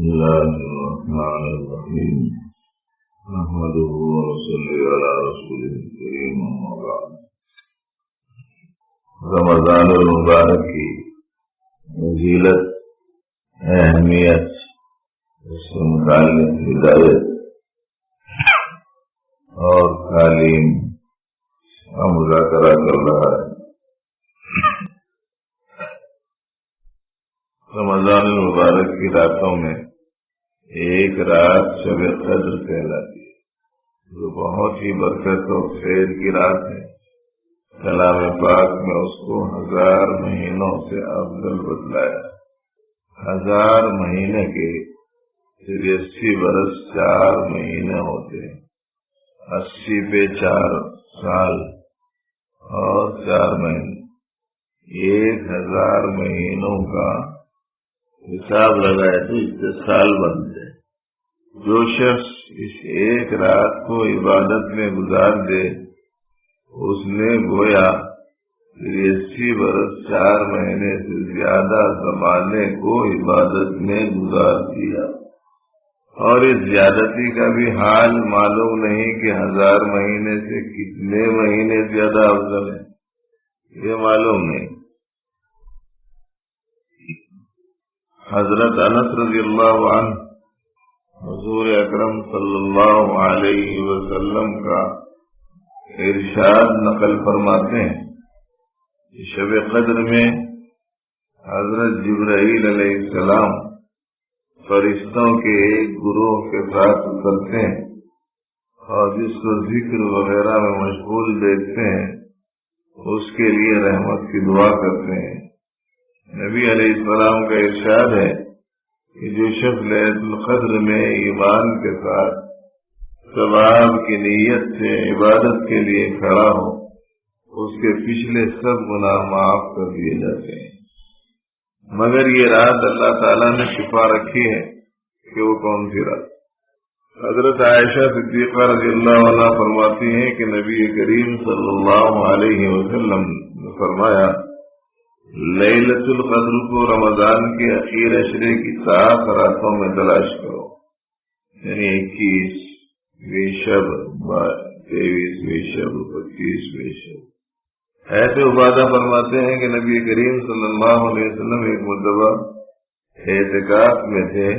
الله الرحمن الرحيم نحمده ونصلي على رسوله الكريم أما بعد رمضان المبارک کی فضیلت اہمیت اس سے متعلق ہدایت اور تعلیم کا مذاکرہ چل رہا ہے۔ رمضان المبارک کی راتوں میں ایک رات شب قدر کہلاتی ہے، جو بہت ہی برکت و خیر کی رات ہے۔ کلام پاک میں اس کو 1000 مہینوں سے افضل بتلایا۔ 1000 مہینے کے 80 برس 4 مہینے ہوتے ہیں، 80 پہ 4 سال اور 4 مہینے، 1000 مہینوں کا حساب لگائے تو اتنے سال بنتے۔ جو شخص اس ایک رات کو عبادت میں گزار دے اس نے گویا 80 برس 4 مہینے سے زیادہ زمانے کو عبادت میں گزار دیا، اور اس زیادتی کا بھی حال معلوم نہیں کہ 1000 مہینے سے کتنے مہینے زیادہ افضل ہے، یہ معلوم نہیں۔ حضرت انس رضی اللہ عنہ حضور اکرم صلی اللہ علیہ وسلم کا ارشاد نقل فرماتے ہیں کہ شب قدر میں حضرت جبرائیل علیہ السلام فرشتوں کے ایک گروہ کے ساتھ اترتے ہیں اور جس کو ذکر وغیرہ میں مشغول دیکھتے ہیں اس کے لیے رحمت کی دعا کرتے ہیں۔ نبی علیہ السلام کا ارشاد ہے کہ جو شخص لیلۃ القدر میں ایمان کے ساتھ ثواب کی نیت سے عبادت کے لیے کھڑا ہو اس کے پچھلے سب گناہ معاف کر دیے جاتے ہیں، مگر یہ رات اللہ تعالیٰ نے چھپا رکھی ہے کہ وہ کون سی رات۔ حضرت عائشہ صدیقہ رضی اللہ عنہ فرماتی ہیں کہ نبی کریم صلی اللہ علیہ وسلم نے فرمایا لیلۃ القدر کو رمضان کے اخیر عشرے کی 7 راتوں میں تلاش کرو، یعنی 21ویں شب، 23ویں شب، 25ویں شب۔ حضرت عبادہ فرماتے ہیں کہ نبی کریم صلی اللہ علیہ وسلم ایک مرتبہ اعتکاف میں تھے،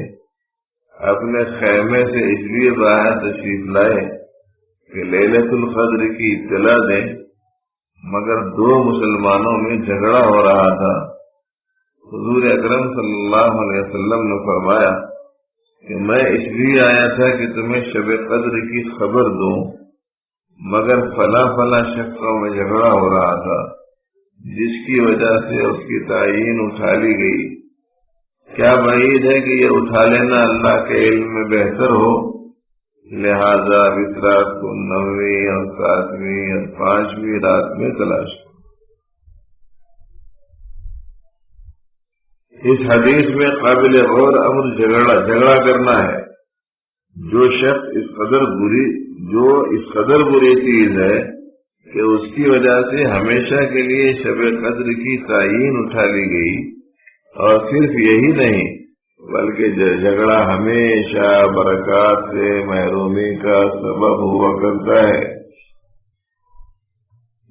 اپنے خیمے سے اس لیے باہر تشریف لائے کہ لیلۃ القدر کی اطلاع دیں، مگر 2 مسلمانوں میں جھگڑا ہو رہا تھا۔ حضور اکرم صلی اللہ علیہ وسلم نے فرمایا کہ میں اس لیے آیا تھا کہ تمہیں شب قدر کی خبر دوں، مگر فلاں فلاں شخصوں میں جھگڑا ہو رہا تھا جس کی وجہ سے اس کی تعیین اٹھا لی گئی۔ کیا بعید ہے کہ یہ اٹھا لینا اللہ کے علم میں بہتر ہو، لہذا اس رات کو 9ویں اور 7ویں اور 5ویں رات میں تلاش کرو۔ اس حدیث میں قابل غور امر جھگڑا کرنا ہے۔ جو شخص اس قدر بری چیز ہے کہ اس کی وجہ سے ہمیشہ کے لیے شب قدر کی تعیین اٹھا لی گئی، اور صرف یہی نہیں بلکہ جھگڑا ہمیشہ برکات سے محرومی کا سبب ہوا کرتا ہے۔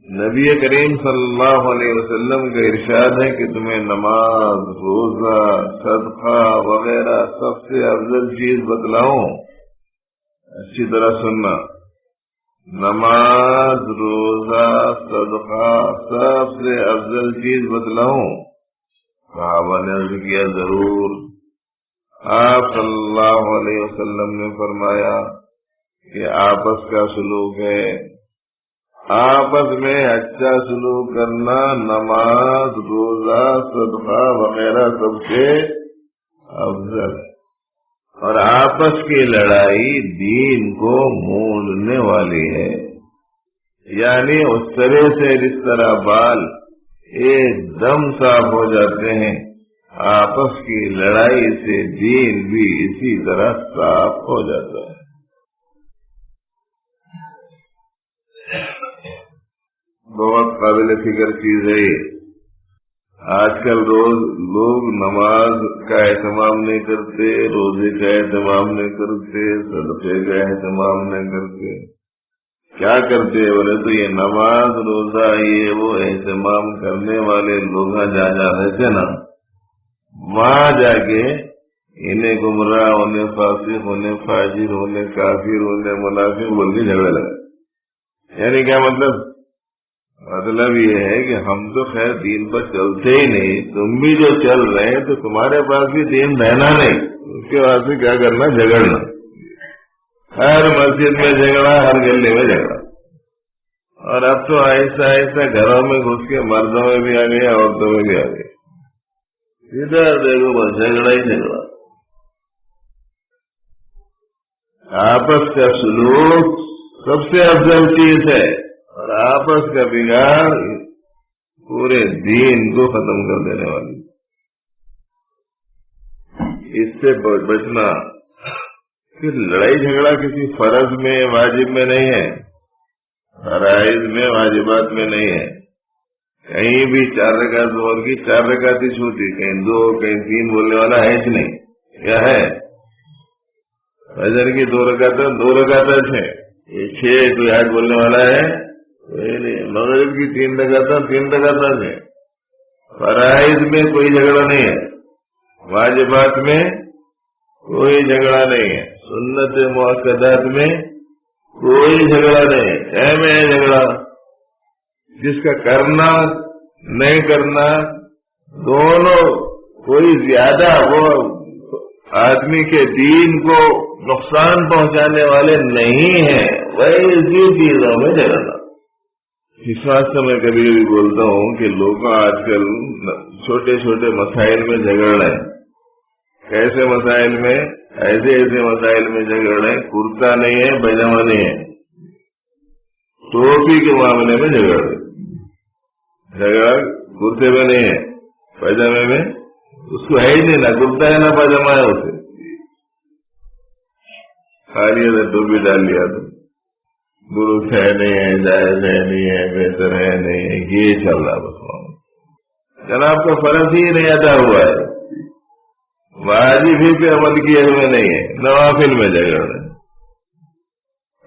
نبی کریم صلی اللہ علیہ وسلم کا ارشاد ہے کہ تمہیں نماز، روزہ، صدقہ وغیرہ سب سے افضل چیز بتلاؤں؟ اچھی طرح سننا، نماز، روزہ، صدقہ سب سے افضل چیز بتلاؤں؟ صحابہ نے عرض کیا ضرور۔ آپ صلی اللہ علیہ وسلم نے فرمایا کہ آپس کا سلوک ہے، آپس میں اچھا سلوک کرنا نماز، روزہ، صدقہ وغیرہ سب سے افضل ہے، اور آپس کی لڑائی دین کو مونڈنے والی ہے، یعنی اس طرح سے جس طرح بال ایک دم صاف ہو جاتے ہیں، آپس کی لڑائی سے دین بھی اسی طرح صاف ہو جاتا ہے۔ بہت قابل فکر چیز ہے یہ۔ آج کل روز لوگ نماز کا اہتمام نہیں کرتے، روزے کا اہتمام نہیں کرتے، صدقے کا اہتمام نہیں کرتے. کیا کرتے بولے تو یہ نماز روزہ یہ وہ اہتمام کرنے والے لوگ جا رہے تھے نا، وہاں جا کے انہیں گمراہ ہونے، فاسق ہونے، فاجر ہونے، کافر ہونے، منافق بول کے جھگڑے لگے. یعنی کیا مطلب یہ ہے کہ ہم تو خیر دین پر چلتے ہی نہیں، تم بھی جو چل رہے ہیں تو تمہارے پاس بھی دین رہنا نہیں، اس کے بعد سے کیا کرنا؟ جھگڑنا. ہر مسجد میں جھگڑا، ہر گلی میں جھگڑا. اور اب تو آہستہ آہستہ گھروں میں گھس کے مردوں میں بھی آ گیا، عورتوں میں بھی آ گیا. ادھر دیکھو بس جھگڑا ہی جھگڑا. آپس کا سلوک سب سے افضل چیز ہے، اور آپس کا بگاڑ پورے دین کو ختم کر دینے والی. اس سے بچنا کہ لڑائی جھگڑا کسی فرض میں، واجب میں نہیں ہے، فرائض میں، واجبات میں نہیں ہے. کہیں بھی 4 رکعت ظہر کی 4 رکعت ہی چھوٹی، کہیں 2 کہیں 3 بولنے والا ہے کہ نہیں؟ کیا ہے؟ فجر کی 2 رکعت 2 رکعت ہے، یہ 6 کوئی 8 بولنے والا ہے؟ مغرب کی 3 رکعت 3 رکعت ہے. فرائض میں کوئی جھگڑا نہیں ہے، واجبات میں کوئی جھگڑا نہیں ہے، سنت مؤکدات میں کوئی جھگڑا نہیں ہے. میں ہے جھگڑا جس کا کرنا نہیں کرنا دونوں کوئی زیادہ وہ آدمی کے دین کو نقصان پہنچانے والے نہیں ہیں، ویسی چیزوں میں جھگڑنا. اس واسطے میں کبھی کبھی بولتا ہوں کہ لوگ آج کل چھوٹے چھوٹے مسائل میں جھگڑ رہے ہیں. کیسے مسائل میں؟ ایسے مسائل میں جھگڑ رہے ہیں. کرتا نہیں ہے، پائجامہ نہیں ہے، ٹوپی کے معاملے میں جھگڑ رہے. جھگڑا کرتے میں نہیں ہے، پائجامے میں اس کو ہے ہی نہیں، نہ کرتا ہے نہ پائجامہ ہے، اسے کھا لیا تھا، ٹوپی ڈال لیا تھا، درست ہے نہیں ہے، جائز ہے نہیں ہے، بہتر ہے نہیں ہے، یہ چل رہا بس. جناب کا فرض ہی نہیں ادا ہوا ہے، واجب ہی پہ عمل کیے ہوئے نہیں ہے، نوافل میں جھگڑ رہے.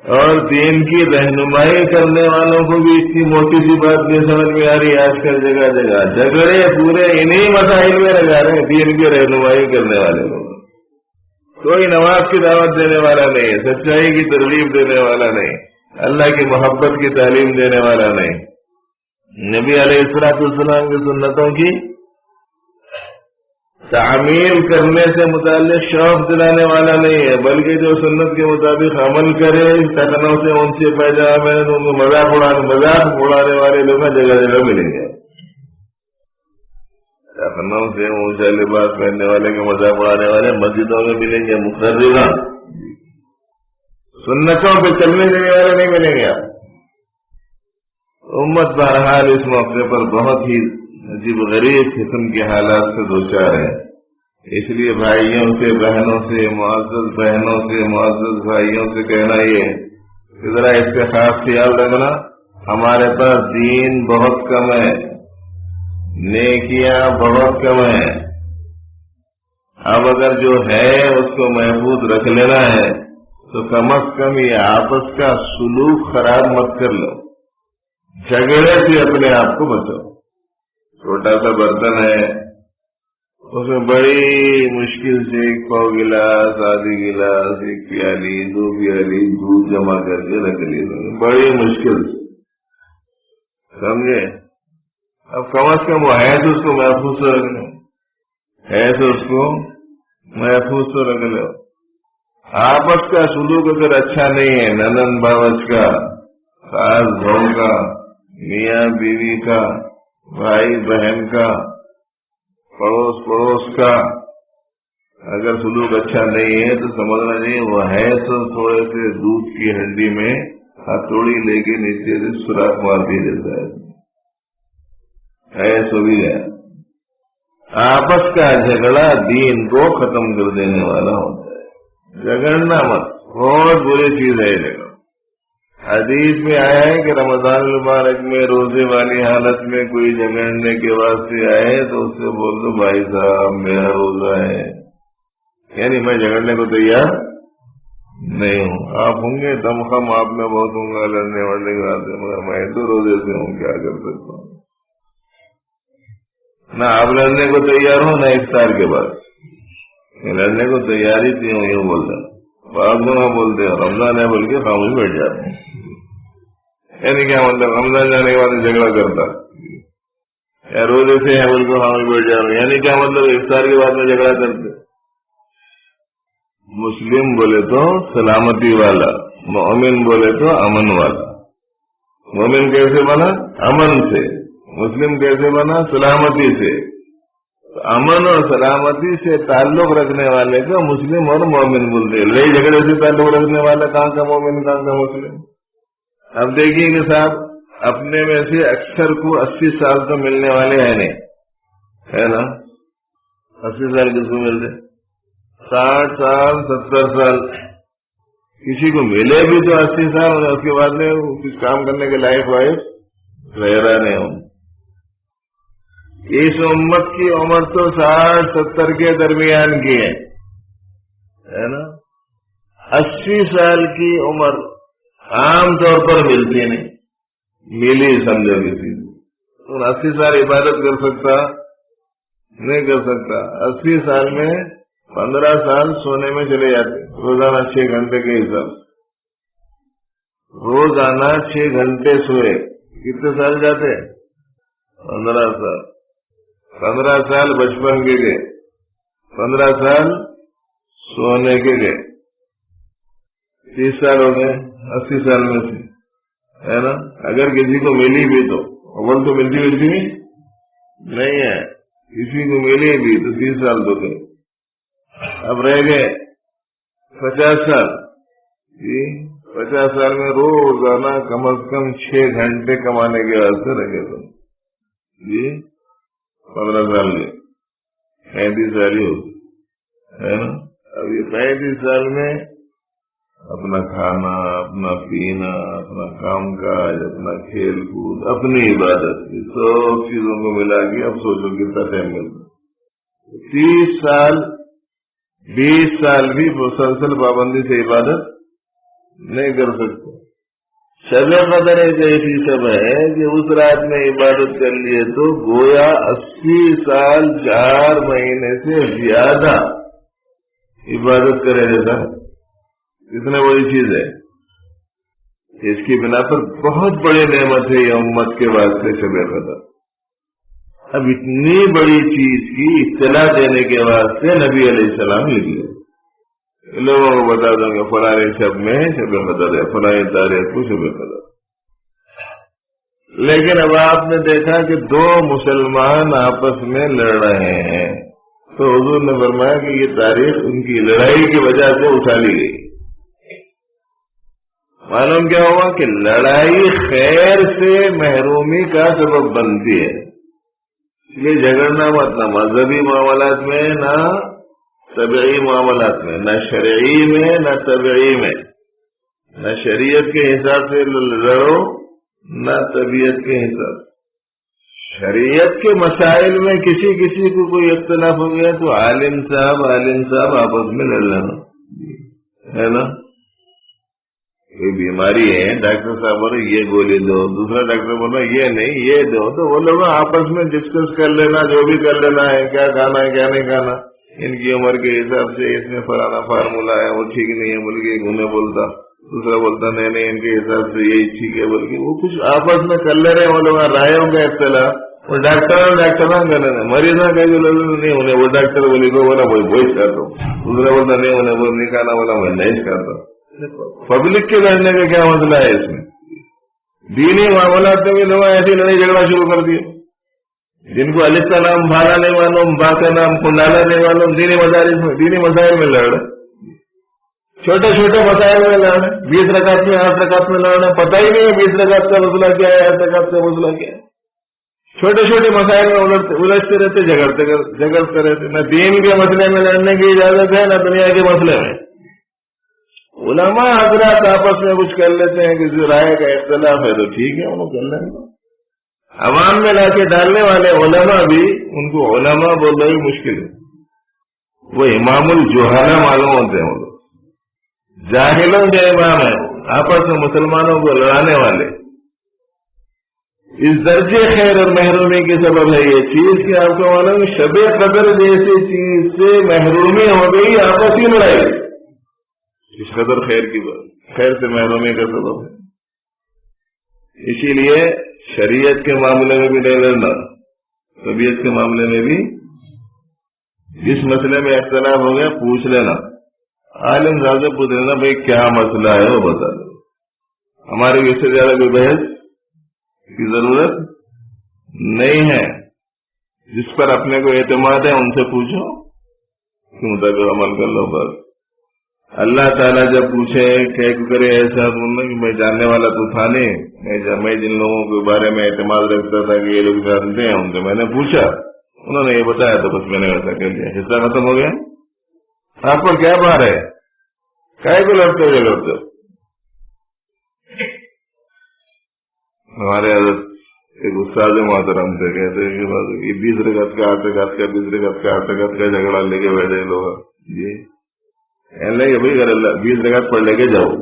اور دین کی رہنمائی کرنے والوں کو بھی اتنی موٹی سی بات نہیں سمجھ میں آ رہی. آج کل جگہ جگہ جھگڑے پورے انہی مسائل میں لگا رہے ہیں. دین کی رہنمائی کرنے والے لوگ کوئی نماز کی دعوت دینے والا نہیں ہے، سچائی کی ترغیب دینے والا نہیں، اللہ کی محبت کی تعلیم دینے والا نہیں، نبی علیہ السلام کی سنتوں کی تعمیل کرنے سے متعلق شوق دلانے والا نہیں ہے، بلکہ جو سنت کے مطابق عمل کرے، ٹکنوں سے اونچے پیجامے ان کو مذاق اڑانے والے لوگ جگہ جگہ ملیں گے. ٹکنوں سے اونچا لباس پہننے والے کے مذاق اڑانے والے مسجدوں میں ملیں گے. مقررہ سنتوں پہ چلنے دینے والے نہیں ملیں گے. امت بہرحال اس موقع پر بہت ہی عجیب غریب قسم کے حالات سے دوچار ہے. اس لیے بھائیوں سے، بہنوں سے، معزز بہنوں سے، معزز بھائیوں سے کہنا یہ کہ ذرا اس کا خاص خیال رکھنا. ہمارے پاس دین بہت کم ہے، نیکیاں بہت کم ہیں. اب اگر جو ہے اس کو محفوظ رکھ لینا ہے تو کم از کم یہ آپس کا سلوک خراب مت کر لو، جھگڑے سے اپنے آپ کو بچاؤ. چھوٹا سا برتن ہے، اس میں بڑی مشکل سے 1 پاؤ گلاس، آدھی گلاس، 1 پیالی، 2 پیالی دودھ جمع کر کے رکھ لیے، بڑی مشکل سے، سمجھے؟ اب کم از کم وہ ہے تو اس کو محفوظ تو رکھ لو، ہے تو اس کو محفوظ تو رکھ لو. آپس کا سلوک اگر اچھا نہیں ہے، ننند باورچ کا، ساس بہو کا، میاں بیوی کا، بھائی بہن کا، پڑوس کا، اگر سلوک اچھا نہیں ہے تو سمجھنا نہیں وہ ہے سو تھوڑے سے دودھ کی ہنڈی میں ہتھوڑی لے کے نیچے سے سوراخ مار دیا جاتا ہے سو بھی گیا. آپس کا جھگڑا دین کو ختم کر دینے والا ہوتا ہے. جھگڑنا مت، بہت بری چیز ہے جھگڑا. حدیث میں آیا ہے کہ رمضان المبارک میں روزے والی حالت میں کوئی جھگڑنے کے واسطے آئے تو اس سے بول دو بھائی صاحب میرا روزہ ہے، یعنی میں جھگڑنے کو تیار نہیں ہوں. آپ ہوں گے دم خم آپ میں بہت ہوں گا لڑنے والے کے بات، مگر میں تو روزے سے ہوں، کیا کر سکتا ہوں. نہ آپ لڑنے کو تیار ہوں نہ افطار کے بعد. لڑنے کو تیاری تھی ہوں یوں بولتا، بعض دونوں بولتے ہیں رمضان ہے بول کے خاموش بیٹھ جاتے ہیں. یعنی کیا مطلب رمضان جانے کے بعد جھگڑا کرتا یا روزے سے ہے بول کے خاموش بیٹھ جا رہے، یعنی کیا مطلب افطار کے بعد میں جھگڑا کرتے. مسلم بولے تو سلامتی والا، مومن بولے تو امن والا. مومن کیسے بنا؟ امن سے. مسلم کیسے بنا؟ سلامتی سے. امن اور سلامتی سے تعلق رکھنے والے کو مسلم اور مومن بولتے ہیں. لڑائی جھگڑے سے تعلق رکھنے والا کہاں کا مومن کہاں کا مسلم. اب دیکھیے کہ صاحب اپنے میں سے اکثر کو 80 سال تو ملنے والے ہیں نہیں، ہے نا. 80 سال کس کو ملتے؟ 60 سال 70 سال. کسی کو ملے بھی تو 80 سال اور اس کے بعد میں کچھ کام کرنے کے لائق وائف رہ رہا نہیں ہوں. اس امت کی عمر تو 60-70 کے درمیان کی ہے نا. 80 سال کی عمر عام طور پر ملتی نہیں، ملی سمجھو کسی کو. 80 سال عبادت کر سکتا نہیں کر سکتا. 80 سال میں 15 سال سونے میں چلے جاتے روزانہ 6 گھنٹے کے حساب سے. روزانہ 6 گھنٹے سوئے کتنے سال جاتے؟ 15 سال. 15 سال بچپن کے گئے، 15 سال سونے کے گئے، 30 سال ہو گئے 80 سال میں سے، ہے نا. اگر کسی کو ملی بھی تو اول تو ملتی نہیں ہے، کسی کو ملی بھی تو 30 سال تو گئے. اب رہ گئے 50 سال. 50 سال میں روزانہ کم از کم 6 گھنٹے کمانے کے واسطے رہ گئے تم جی. 15 سال میں 35 سال ہی ہوتی ہے نا. اب یہ 35 سال میں اپنا کھانا، اپنا پینا، اپنا کام کاج، اپنا کھیل کود، اپنی عبادت، سب چیزوں کو ملا کے اب سوچو کتنا ٹائم ملتا. 30 سال 20 سال بھی مسلسل پابندی سے عبادت نہیں کر سکتے. شب قدر ایک ایسی شب ہے کہ اس رات میں عبادت کر لیے تو گویا 80 سال 4 مہینے سے زیادہ عبادت کرے جیسا. اتنا بڑی چیز ہے، اس کی بنا پر بہت بڑی نعمت ہے یہ امت کے واسطے شب قدر. اب اتنی بڑی چیز کی اطلاع دینے کے واسطے نبی علیہ السلام نکلے. لوگوں کو بتا دوں گے فلاں شب میں شب قدر ہے، فلاں تاریخ کو شب قدر. لیکن اب آپ نے دیکھا کہ 2 مسلمان آپس میں لڑ رہے ہیں تو حضور نے فرمایا کہ یہ تاریخ ان کی لڑائی کی وجہ سے اٹھا لی گئی. معلوم کیا ہوا کہ لڑائی خیر سے محرومی کا سبب بنتی ہے. اس لیے جھگڑنا مت، نہ مذہبی معاملات میں نہ طبعی معاملات میں، نہ شرعی میں نہ طبعی میں. نہ شریعت کے حساب سے لڑو نہ طبیعت کے حساب سے. شریعت کے مسائل میں کسی کو کوئی اختلاف ہو گیا تو عالم صاحب آپس میں لڑ لینا ہے نا. کوئی بیماری ہے، ڈاکٹر صاحب بولے یہ گولی دو، دوسرا ڈاکٹر بولا یہ نہیں یہ دو، تو وہ لوگ آپس میں ڈسکس کر لینا، جو بھی کر لینا ہے، کیا کھانا ہے کیا نہیں کھانا. ان کی عمر کے حساب سے اس میں فلانا فارمولا ہے، وہ ٹھیک نہیں ہے بول کے انہیں بولتا، دوسرا بولتا نہیں ان کے حساب سے یہی ٹھیک ہے بول کے وہ کچھ آپس میں کر لے رہے ہیں. وہ لوگ رائےوں کا اختلاف، وہ ڈاکٹر کر رہے ہیں، مریض نہ کہ نہیں انہیں وہ ڈاکٹر بولی کو بولا وہی کھاتا ہوں، دوسرا بولتا نہیں انہیں وہ نہیں کھانا بولا میں نہیں کھاتا ہوں. پبلک کے لڑنے کا کیا مسئلہ ہے اس میں؟ دینی معاملات میں بھی لوگ ایسی لڑائی جھگڑا شروع کر دیا. جن کو الف کا نام بھالا نہیں معلوم، با کا نام کنڈالا نہیں معلوم، دینی مسائل میں لڑ رہے، چھوٹے چھوٹے مسائل میں لڑ رہے. 20 رکعت میں 8 رکعت میں لڑ رہے، پتہ ہی نہیں ہے 20 رکعت کا مسئلہ کیا ہے، 8 رکعت کا مسئلہ کیا ہے. چھوٹے چھوٹے مسائل میں الجھتے رہتے، جھگڑتے رہتے. نہ دین کے مسئلے میں لڑنے کی اجازت ہے نہ دنیا کے مسئلے میں. علماء حضرات آپس میں کچھ کر لیتے ہیں، کسی رائے کا اختلاف ہے تو ٹھیک ہے، انہوں کر لیں گے۔ عوام میں لا کے ڈالنے والے علماء بھی ان کو علماء بولنا بھی مشکل ہے، وہ امام الجہالہ معلوم ہوتے ہیں، وہ لوگ جاہلوں کے امام ہیں، آپس میں مسلمانوں کو لڑانے والے۔ اس درجے خیر اور محرومی کے سبب ہے یہ چیز کہ آپ کو معلوم شب قدر جیسی چیز سے محرومی ہو گئی، آپس ہی لڑائی، اس قدر خیر سے محرومی کا سبب ہے۔ اسی لیے شریعت کے معاملے میں بھی نہیں لڑنا، طبیعت کے معاملے میں بھی جس مسئلے میں اختلاف ہو گیا پوچھ لینا، عالم صاحب سے پوچھ لینا بھائی کیا مسئلہ ہے وہ بتا دو، ہمارے اس سے زیادہ کوئی بحث کی ضرورت نہیں ہے۔ جس پر اپنے کو اعتماد ہے ان سے پوچھو، اس کے مطابق عمل کر لو بس۔ اللہ تعالیٰ جب پوچھے کہ کرے ایسا بولنا کہ میں جاننے والا تو تھا نہیں، میں جن لوگوں کے بارے میں اعتماد رکھتا تھا کہ یہ لوگ جانتے ہیں ان سے میں نے پوچھا، انہوں نے یہ بتایا تو بس میں نے ویسا کر دیا، حصہ ختم ہو گیا۔ آپ پر کیا بار ہے، کائے کو لڑتے ہو لڑتے ہو؟ ہمارے حضرت ایک استاد محترم تھے، کہتے ہیں کہ یہ 20 رکعت کا 8 رکعت کا 20 رکعت کا 8 رکعت کا جھگڑا لے کے بیٹھے لوگ، جی کہنے لگے بھائی اگر 20 رکعت پڑھ لے کے جاؤ،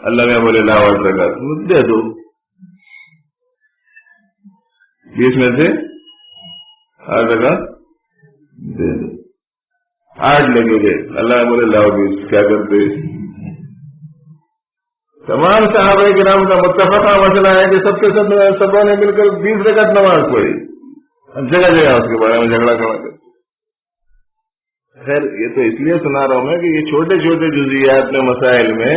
اللہ میں بولے لا 8 رکعت دے دو، 20 میں سے 8 رکعت دے دو، 8 لے کے گئے، اللہ میں بولے لاؤ 20، کیا کرتے؟ تمام صحابہ کرام کا متفقہ مسئلہ ہے کہ سبوں نے مل کر 20 رکعت نماز پڑھی، جگہ جگہ اس کے بارے میں جھگڑا کھڑا کر۔ خیر یہ تو اس لیے سنا رہا ہوں میں کہ یہ چھوٹے چھوٹے جزیات میں مسائل میں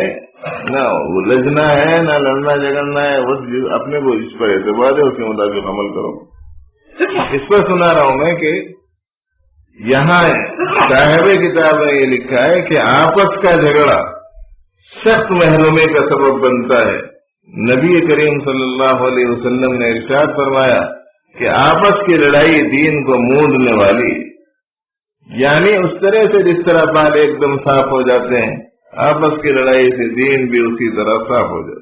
نہ الجھنا ہے نہ لڑنا جھگڑنا ہے، بس اپنے کو اس پر اعتبار ہے اس کے مطابق عمل کرو۔ اس پر سنا رہا ہوں میں کہ یہاں صاحب کتاب نے یہ لکھا ہے کہ آپس کا جھگڑا سخت محرومی کا سبب بنتا ہے۔ نبی کریم صلی اللہ علیہ وسلم نے ارشاد فرمایا کہ آپس کی لڑائی دین کو موندنے والی، یعنی اس طرح سے جس طرح بال ایک دم صاف ہو جاتے ہیں، آپس کی لڑائی سے دین بھی اسی طرح صاف ہو جاتا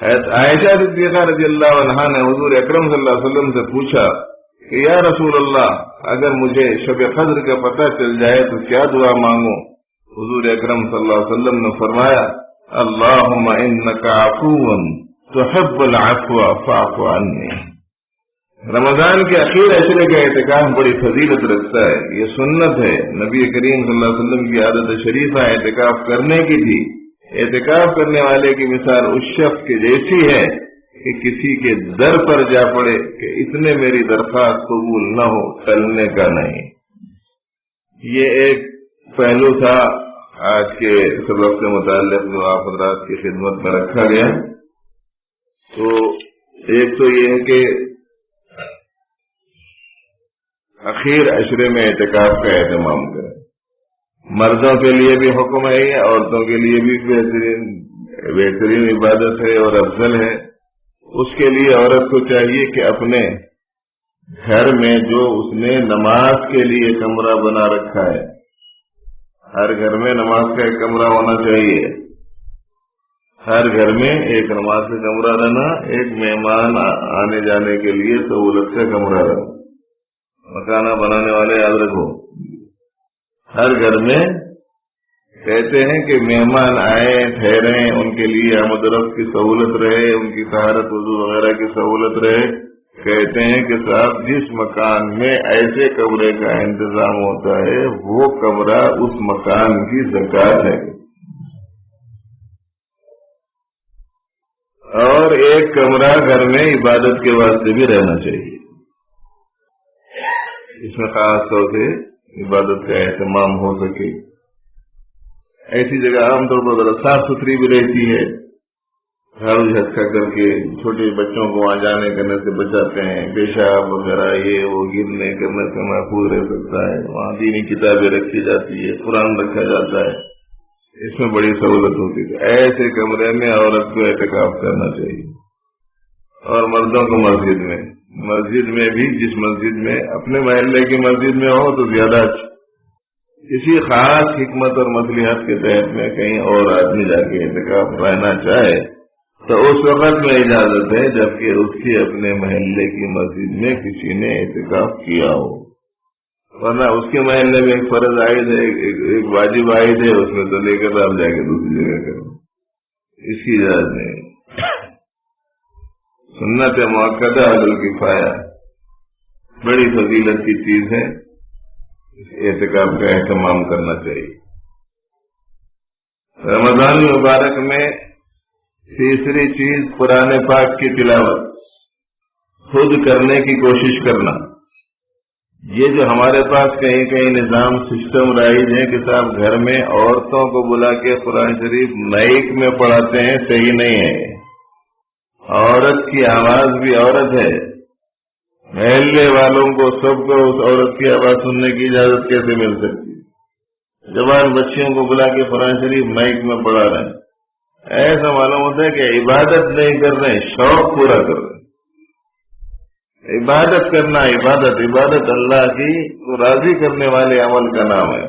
ہے۔ عائشہ صدیقہ رضی اللہ عنہا نے حضور اکرم صلی اللہ علیہ وسلم سے پوچھا کہ یا رسول اللہ اگر مجھے شب قدر کا پتہ چل جائے تو کیا دعا مانگوں؟ حضور اکرم صلی اللہ علیہ وسلم نے فرمایا اللہم انک عفو تحب العفو فاعف عنی۔ رمضان کے اخیر عشرے کا اعتکاف بڑی فضیلت رکھتا ہے، یہ سنت ہے، نبی کریم صلی اللہ علیہ وسلم کی عادت شریفہ اعتکاف کرنے کی تھی۔ اعتکاف کرنے والے کی مثال اس شخص کے جیسی ہے کہ کسی کے در پر جا پڑے کہ اتنے میری درخواست قبول نہ ہو، ٹلنے کا نہیں۔ یہ ایک پہلو تھا آج کے سبق سے متعلق جو آپ حضرات کی خدمت میں رکھا گیا۔ تو ایک تو یہ ہے کہ اخیر عشرے میں اعتکاف کا اہتمام کریں، مردوں کے لیے بھی حکم ہے، عورتوں کے لیے بھی بہترین عبادت ہے اور افضل ہے۔ اس کے لیے عورت کو چاہیے کہ اپنے گھر میں جو اس نے نماز کے لیے کمرہ بنا رکھا ہے، ہر گھر میں نماز کا ایک کمرہ ہونا چاہیے، ہر گھر میں ایک نماز کا کمرہ رہنا، ایک مہمان آنے جانے کے لیے سہولت کا کمرہ رہنا۔ مکانہ بنانے والے یاد رکھو، ہر گھر میں کہتے ہیں کہ مہمان آئے ٹھہرے ان کے لیے آمد و رفت کی سہولت رہے، ان کی طہارت وضو وغیرہ کی سہولت رہے۔ کہتے ہیں کہ صاحب جس مکان میں ایسے کمرے کا انتظام ہوتا ہے وہ کمرہ اس مکان کی زکات ہے، اور ایک کمرہ گھر میں عبادت کے واسطے بھی رہنا چاہیے، اس میں خاص طور سے عبادت کا اہتمام ہو سکے۔ ایسی جگہ عام طور پر ذرا صاف ستھری بھی رہتی ہے، جھاڑو جھٹکا کر کے چھوٹے بچوں کو وہاں جانے کرنے سے بچاتے ہیں، پیشاب وغیرہ یہ وہ گرنے کرنے سے محفوظ رہ سکتا ہے، وہاں دینی کتابیں رکھی جاتی ہے، قرآن رکھا جاتا ہے، اس میں بڑی سہولت ہوتی ہے۔ ایسے کمرے میں عورت کو اعتکاف کرنا چاہیے، اور مردوں کو مسجد میں بھی جس مسجد میں اپنے محلے کی مسجد میں ہو تو زیادہ اچھا، کسی خاص حکمت اور مصلحت کے تحت میں کہیں اور آدمی جا کے اعتکاف رہنا چاہے تو اس وقت میں اجازت ہے جبکہ اس کے اپنے محلے کی مسجد میں کسی نے اعتکاف کیا ہو، ورنہ اس کے محلے میں ایک فرض عائد ہے، ایک واجب عائد ہے، اس میں تو لے کر آپ جا کے دوسری جگہ کریں، اس کی اجازت نہیں۔ سنت مؤکدہ علی الکفایہ بڑی فضیلت کی چیز ہے، اس اعتکاف کا اہتمام کرنا چاہیے۔ رمضان مبارک میں تیسری چیز قرآن پاک کی تلاوت خود کرنے کی کوشش کرنا۔ یہ جو ہمارے پاس کہیں کہیں نظام سسٹم رائج ہے کہ صاحب گھر میں عورتوں کو بلا کے قرآن شریف مائک میں پڑھاتے ہیں، صحیح نہیں ہے۔ عورت کی آواز بھی عورت ہے، محلے والوں کو سب کو اس عورت کی آواز سننے کی اجازت کیسے مل سکتی ہے؟ جوان بچیوں کو بلا کے قرآن شریف مائک میں پڑھا رہے ہیں، ایسا معلوم ہوتا ہے کہ عبادت نہیں کر رہے، شوق پورا کر رہے ہیں۔ عبادت کرنا، عبادت اللہ کی کو راضی کرنے والے عمل کا نام ہے۔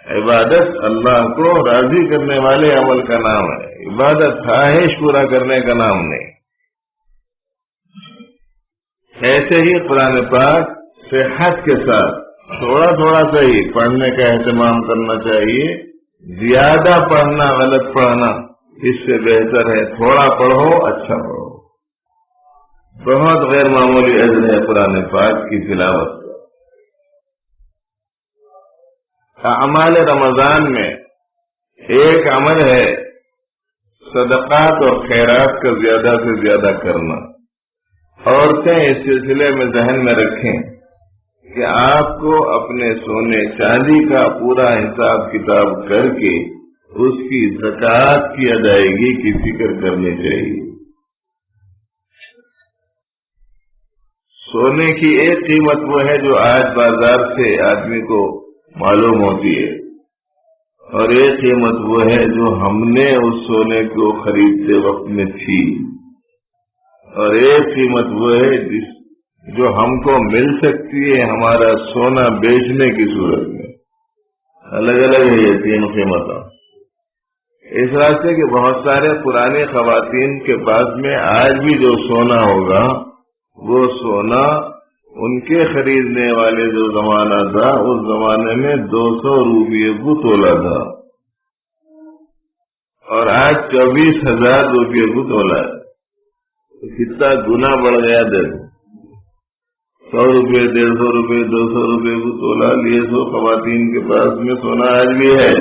عبادت اللہ کو راضی کرنے والے عمل کا نام ہے، عبادت خواہش پورا کرنے کا نام نہیں۔ ایسے ہی قرآن پاک صحت کے ساتھ تھوڑا تھوڑا سا ہی پڑھنے کا اہتمام کرنا چاہیے۔ زیادہ پڑھنا، غلط پڑھنا اس سے بہتر ہے تھوڑا پڑھو، اچھا پڑھو۔ بہت غیر معمولی اجر ہے قرآن پاک کی تلاوت۔ اعمال رمضان میں ایک عمل ہے صدقات اور خیرات کا زیادہ سے زیادہ کرنا۔ عورتیں اس سلسلے میں ذہن میں رکھیں کہ آپ کو اپنے سونے چاندی کا پورا حساب کتاب کر کے اس کی زکوٰۃ کی ادائیگی کی فکر کرنی چاہیے۔ سونے کی ایک قیمت وہ ہے جو آج بازار سے آدمی کو معلوم ہوتی ہے، اور ایک قیمت وہ ہے جو ہم نے اس سونے کو خریدتے وقت میں تھی، اور ایک قیمت وہ ہے جو ہم کو مل سکتی ہے ہمارا سونا بیچنے کی صورت میں۔ الگ الگ ہے یہ تین قیمتیں۔ اس راستے کے بہت سارے پرانے خواتین کے پاس میں آج بھی جو سونا ہوگا وہ سونا ان کے خریدنے والے جو زمانہ تھا اس زمانے میں 200 روپے کو تولا تھا، اور آج 24,000 روپے کو تولا ہے۔ کتنا گنا بڑھ گیا؟ دیکھو، 100 روپے، 150 روپے، 200 روپے کو تولا لیے سو خواتین کے پاس میں سونا آج بھی ہے،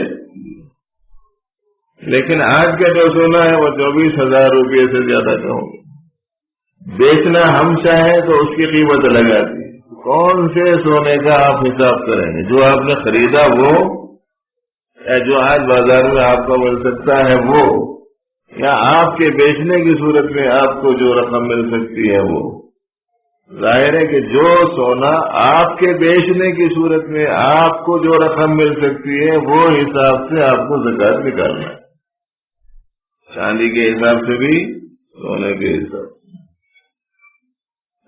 لیکن آج کا جو سونا ہے وہ 24,000 روپے سے زیادہ کا ہوگا۔ بیچنا ہم چاہیں تو اس کی قیمت لگاتی، کون سے سونے کا آپ حساب کریں گے؟ جو آپ نے خریدا وہ، یا جو آج بازار میں آپ کو مل سکتا ہے وہ، یا آپ کے بیچنے کی صورت میں آپ کو جو رقم مل سکتی ہے وہ؟ ظاہر ہے کہ جو سونا آپ کے بیچنے کی صورت میں آپ کو جو رقم مل سکتی ہے وہ حساب سے آپ کو زکوٰۃ نکالنا ہے، چاندی کے حساب سے بھی، سونے کے حساب سے۔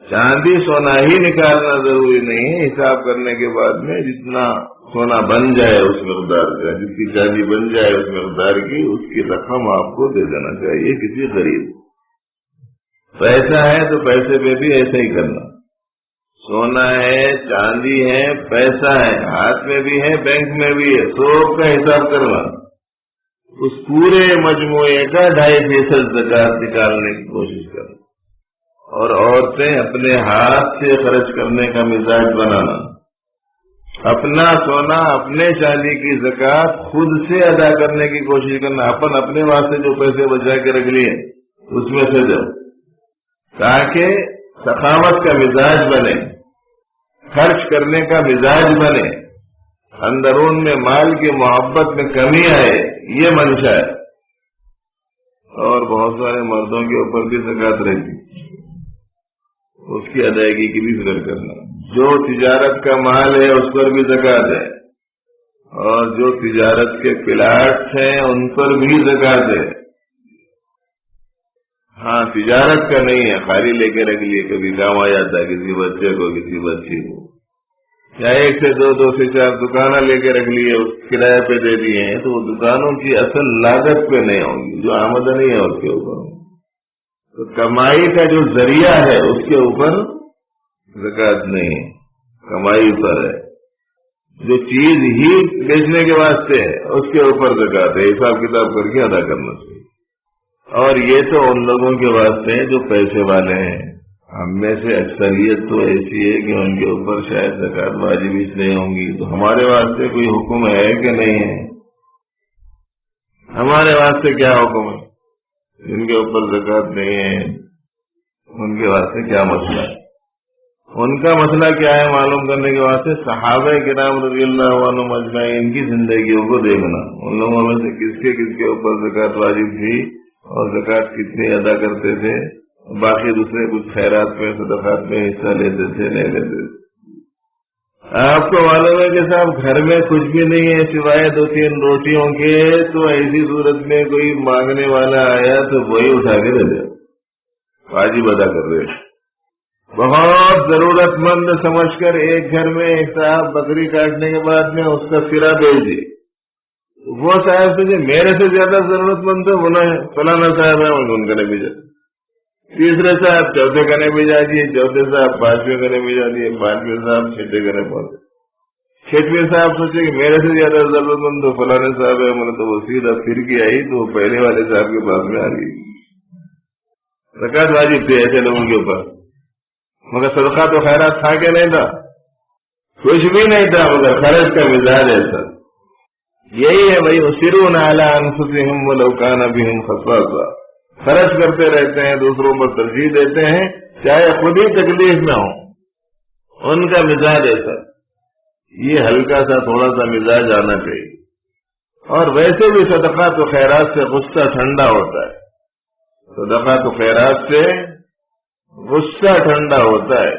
چاندی سونا ہی نکالنا ضروری نہیں ہے، حساب کرنے کے بعد میں جتنا سونا بن جائے اس مقدار کا، جتنی چاندی بن جائے اس مقدار کی، اس کی رقم آپ کو دے دینا چاہیے کسی غریب۔ پیسہ ہے تو پیسے پہ بھی ایسا ہی کرنا، سونا ہے، چاندی ہے، پیسہ ہے، ہاتھ میں بھی ہے، بینک میں بھی ہے، سب کا حساب کرنا، اس پورے مجموعے کا 2.5% زکوٰۃ نکالنے کی کوشش کرنا۔ اور عورتیں اپنے ہاتھ سے خرچ کرنے کا مزاج بنانا، اپنا سونا، اپنے چاندی کی زکوٰۃ خود سے ادا کرنے کی کوشش کرنا، اپنے واسطے جو پیسے بچا کے رکھ لیے اس میں سے دو، تاکہ سخاوت کا مزاج بنے، خرچ کرنے کا مزاج بنے، اندرون میں مال کی محبت میں کمی آئے، یہ منشا ہے۔ اور بہت سارے مردوں کے اوپر بھی زکوٰۃ رہتی، اس کی ادائیگی کی بھی فکر کرنا۔ جو تجارت کا مال ہے اس پر بھی زکوٰۃ ہے، اور جو تجارت کے پلاٹس ہیں ان پر بھی زکوٰۃ ہے۔ ہاں، تجارت کا نہیں ہے، خالی لے کے رکھ لیے، کبھی کام آ جاتا ہے کسی بچے کو، کسی بچی کو، یا ایک سے دو، دو سے چار دکانیں لے کے رکھ لیے، اس کرایہ پہ دے دیے ہیں، تو وہ دکانوں کی اصل لاگت پہ نہیں ہوں گی، جو آمدنی ہے اس کے اوپر، تو کمائی کا جو ذریعہ ہے اس کے اوپر زکوٰۃ نہیں ہے، کمائی پر ہے۔ جو چیز ہی بیچنے کے واسطے ہے اس کے اوپر زکوٰۃ ہے، حساب کتاب کر کے ادا کرنا چاہیے۔ اور یہ تو ان لوگوں کے واسطے ہیں جو پیسے والے ہیں، ہم میں سے اکثریت تو ایسی ہے کہ ان کے اوپر شاید زکوٰۃ واجب اس نہیں ہوں گی، تو ہمارے واسطے کوئی حکم ہے کہ نہیں ہے؟ ہمارے واسطے کیا حکم ہے؟ جن کے اوپر زکوٰۃ نہیں ہے ان کے واسطے کیا مسئلہ ہے؟ ان کا مسئلہ کیا ہے معلوم کرنے کے واسطے صحابہ کرام رضی اللہ عنہم اجمعین کی زندگیوں کو دیکھنا، ان لوگوں میں سے کس کے اوپر زکوٰۃ واجب تھی اور زکوٰۃ کتنی ادا کرتے تھے، باقی دوسرے کچھ خیرات میں صدقات میں حصہ لیتے تھے نہیں لیتے تھے۔ آپ کو معلوم ہے کہ صاحب گھر میں کچھ بھی نہیں ہے سوائے 2-3 روٹیوں کے، تو ایسی صورت میں کوئی مانگنے والا آیا تو وہی اٹھا کے دے دے، واجب ادا کر رہے۔ بہت ضرورت مند سمجھ کر ایک گھر میں ایک صاحب بکری کاٹنے کے بعد میں اس کا سرا بیچ دی، وہ صاحب سوچے میرے سے زیادہ ضرورت مند ہے، وہ نہ فلانا صاحب ہے ان کا نہیں بھیجا، تیسرے صاحب چوتھے کا نہیں بھیجا دیے، چوتھے صاحب پانچویں کا نہیں بھیجا دیے، پانچویں صاحب چھٹے کا نہیں پہنچے، چھٹویں صاحب سوچے کہ میرے سے زیادہ ضرورت مند تو فلانے صاحب ہے، میں نے تو وہ سیدھا پھر کے آئی تو وہ پہلے والے صاحب کے پاس میں آ گئی۔ زکوٰۃ واجب تھی ایسے لوگوں کے اوپر، مگر صدقہ تو خیرات تھا کہ نہیں تھا؟ کچھ بھی نہیں تھا، مگر خرچ کا مزاج ایسا۔ یہی ہے بھائی، یؤثرون علی انفسہم ولو کان بہم خصاصہ، خرچ کرتے رہتے ہیں، دوسروں پر ترجیح دیتے ہیں چاہے خود ہی تکلیف میں ہوں، ان کا مزاج ایسا۔ یہ ہلکا سا تھوڑا سا مزاج آنا چاہیے۔ اور ویسے بھی صدقات و خیرات سے غصہ ٹھنڈا ہوتا ہے، صدقات و خیرات سے غصہ ٹھنڈا ہوتا ہے،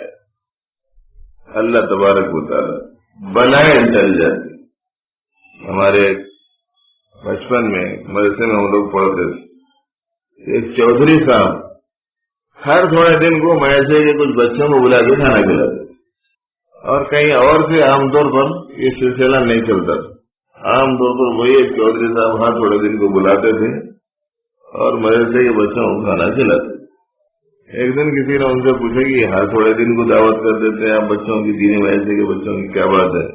اللہ تبارک و تعالی بلائیں ٹل جاتی۔ ہمارے بچپن میں مدرسے میں ہم لوگ پڑھتے تھے، ایک چودھری صاحب ہر تھوڑے دن کو میسے کے کچھ بچوں کو بلا کے کھانا کھلاتے، اور کہیں اور سے عام طور پر یہ سلسلہ نہیں چلتا تھا، عام طور پر وہی ایک چودھری صاحب ہر تھوڑے دن کو بلاتے تھے اور مدرسے کے بچوں کو کھانا کھلاتے۔ ایک دن کسی نے ان سے پوچھا کہ ہر تھوڑے دن کو دعوت کر دیتے ہیں آپ بچوں کی، دینی مدرسے کے بچوں کی، کیا بات ہے؟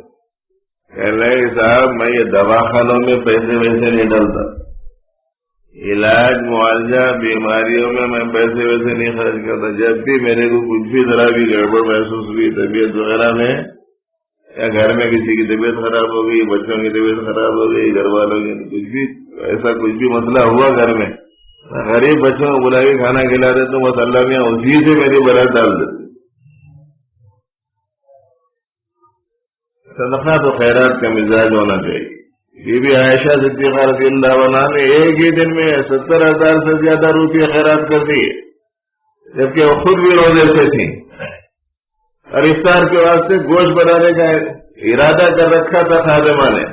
کہنے لگے صاحب میں یہ دواخانوں میں پیسے ویسے نہیں ڈالتا، علاج معالجہ بیماریوں میں پیسے ویسے نہیں خرچ کرتا، جب بھی میرے کو کچھ بھی ذرا بھی گڑبڑ محسوس ہوئی طبیعت وغیرہ میں، یا گھر میں کسی کی طبیعت خراب ہو گئی، بچوں کی طبیعت خراب ہو گئی، گھر والوں کی کچھ بھی ایسا کچھ بھی مسئلہ ہوا گھر میں، غریب بچوں کو بلا کے کھانا کھلا دیتا ہوں، بس اللہ میاں اسی سے میری برات ڈال دیتے۔ صدقات و خیرات کا مزاج ہونا چاہیے۔ بی بی عائشہ صدیقہ رضی اللہ عنہا نے ایک ہی دن میں 70,000 سے زیادہ روپیے خیرات کر دیے، جبکہ وہ خود بھی روزے سے تھیں، اور افطار کے واسطے گوشت بنانے کا ارادہ کر رکھا تھا خادمہ نے۔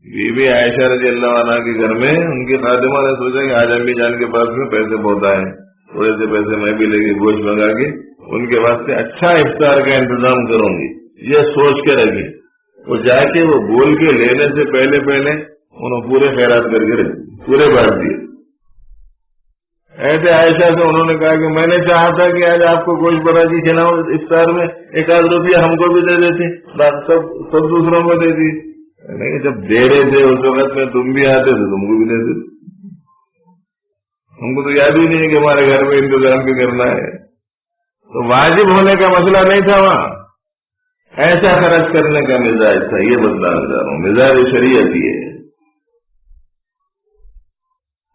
بی بی عائشہ رضی اللہ عنہا کے گھر میں ان کی خادمہ نے سوچا کہ آج امی جان کے پاس میں پیسے بہت آئے، تھوڑے سے پیسے میں بھی لے کے گوشت منگا کے ان کے واسطے اچھا افطار کا انتظام کروں گی، یہ سوچ کے رکھی۔ وہ جا کے وہ بول کے لینے سے پہلے انہوں پورے خیرات کر کے پورے بانٹ دیے۔ ایسے عائشہ سے انہوں نے کہا کہ میں نے چاہا تھا کہ آج آپ کو گوشت بنا کے کھلاؤ افطار میں، 1 روپیہ ہم کو بھی دے دیتے، سب دوسروں کو دے دی۔ نہیں، جب دے رہے تھے اس وقت میں تم بھی آتے تھے، تم کو بھی دے دیتے، ہم کو تو یاد ہی نہیں ہے کہ ہمارے گھر میں انتظام بھی کرنا ہے۔ تو واجب ہونے کا مسئلہ نہیں تھا وہاں، ایسا خرچ کرنے کا مزاج تھا۔ یہ بدلانا چاہ رہا ہوں، مزاج شریعت یہ ہے۔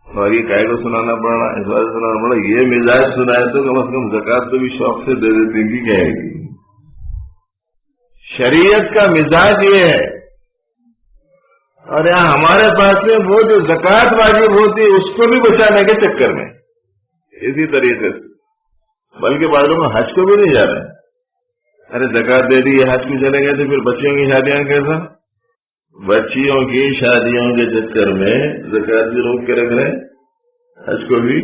اور یہ کائے کو سنانا پڑ رہا ہے، اس بات سنانا پڑا، یہ مزاج سنائے تو کم از کم زکوٰۃ تو بھی شوق سے دے دیتے کی کیا ہے گی۔ شریعت کا مزاج یہ ہے، اور یہاں ہمارے پاس میں وہ جو زکوٰۃ واجب ہوتی ہے اس کو بھی بچانے کے چکر میں اسی طریقے سے، بلکہ بعضوں میں حج کو بھی نہیں جا رہے۔ ارے زکوٰۃ دے دی، حج کو چلے گئے تو پھر بچیوں کی شادیاں کیسا؟ بچیوں کی شادیوں کے چکر میں زکوٰۃ بھی روک کے رکھ رہے، حج کو بھی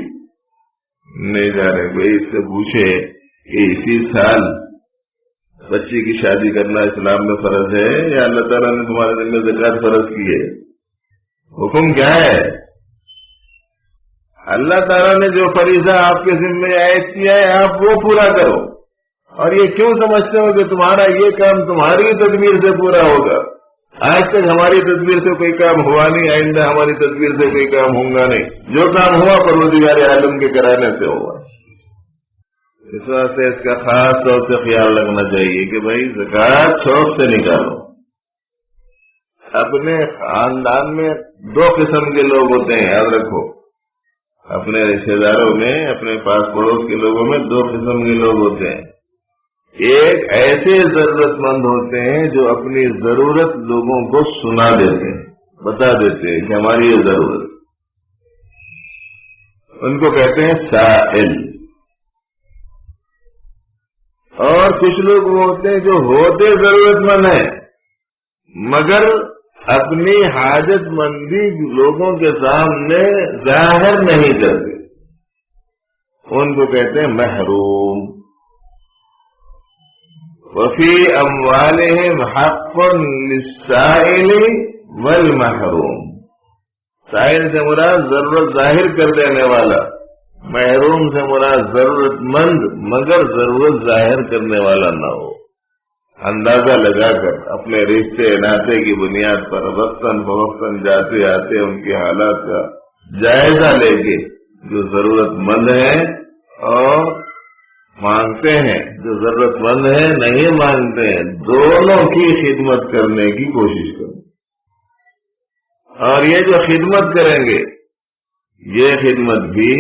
نہیں جا رہے۔ کوئی اس سے پوچھے کہ اسی سال بچی کی شادی کرنا اسلام میں فرض ہے یا اللہ تعالیٰ نے تمہارے دل میں زکات فرض کی ہے؟ حکم کیا ہے؟ اللہ تعالیٰ نے جو فریضہ آپ کے ذمہ عائد کیا ہے آپ وہ پورا کرو. اور یہ کیوں سمجھتے ہو کہ تمہارا یہ کام تمہاری تدبیر سے پورا ہوگا؟ آج تک ہماری تدبیر سے کوئی کام ہوا نہیں، آئندہ ہماری تدبیر سے کوئی کام ہوگا نہیں. جو کام ہوا پروردگار عالم کے کرانے سے ہوا. اس واسطے اس کا خاص طور سے خیال رکھنا چاہیے کہ بھائی زکات شوق سے نکالو. اپنے خاندان میں دو قسم کے لوگ ہوتے ہیں، یاد رکھو. اپنے رشتے داروں میں، اپنے پاس پڑوس کے لوگوں میں دو قسم کے لوگ ہوتے ہیں. ایک ایسے ضرورت مند ہوتے ہیں جو اپنی ضرورت لوگوں کو سنا دیتے ہیں، بتا دیتے ہیں کہ ہماری یہ ضرورت. ان کو کہتے ہیں سائل. اور کچھ لوگ وہ ہوتے ہیں جو ہوتے ضرورت مند ہیں مگر اپنی حاجت مندی لوگوں کے سامنے ظاہر نہیں کرتے. ان کو کہتے ہیں محروم. وفی اموالہم حق للسائل والمحروم. سائل سے مراد ضرورت ظاہر کر دینے والا، محروم سے مراد ضرورت مند مگر ضرورت ظاہر کرنے والا نہ ہو. اندازہ لگا کر اپنے رشتے ناطے کی بنیاد پر وقتاً فوقتاً جاتے آتے ان کے حالات کا جائزہ لے کے جو ضرورت مند ہیں اور مانگتے ہیں، جو ضرورت مند ہیں نہیں مانگتے ہیں، دونوں کی خدمت کرنے کی کوشش کریں. اور یہ جو خدمت کریں گے یہ خدمت بھی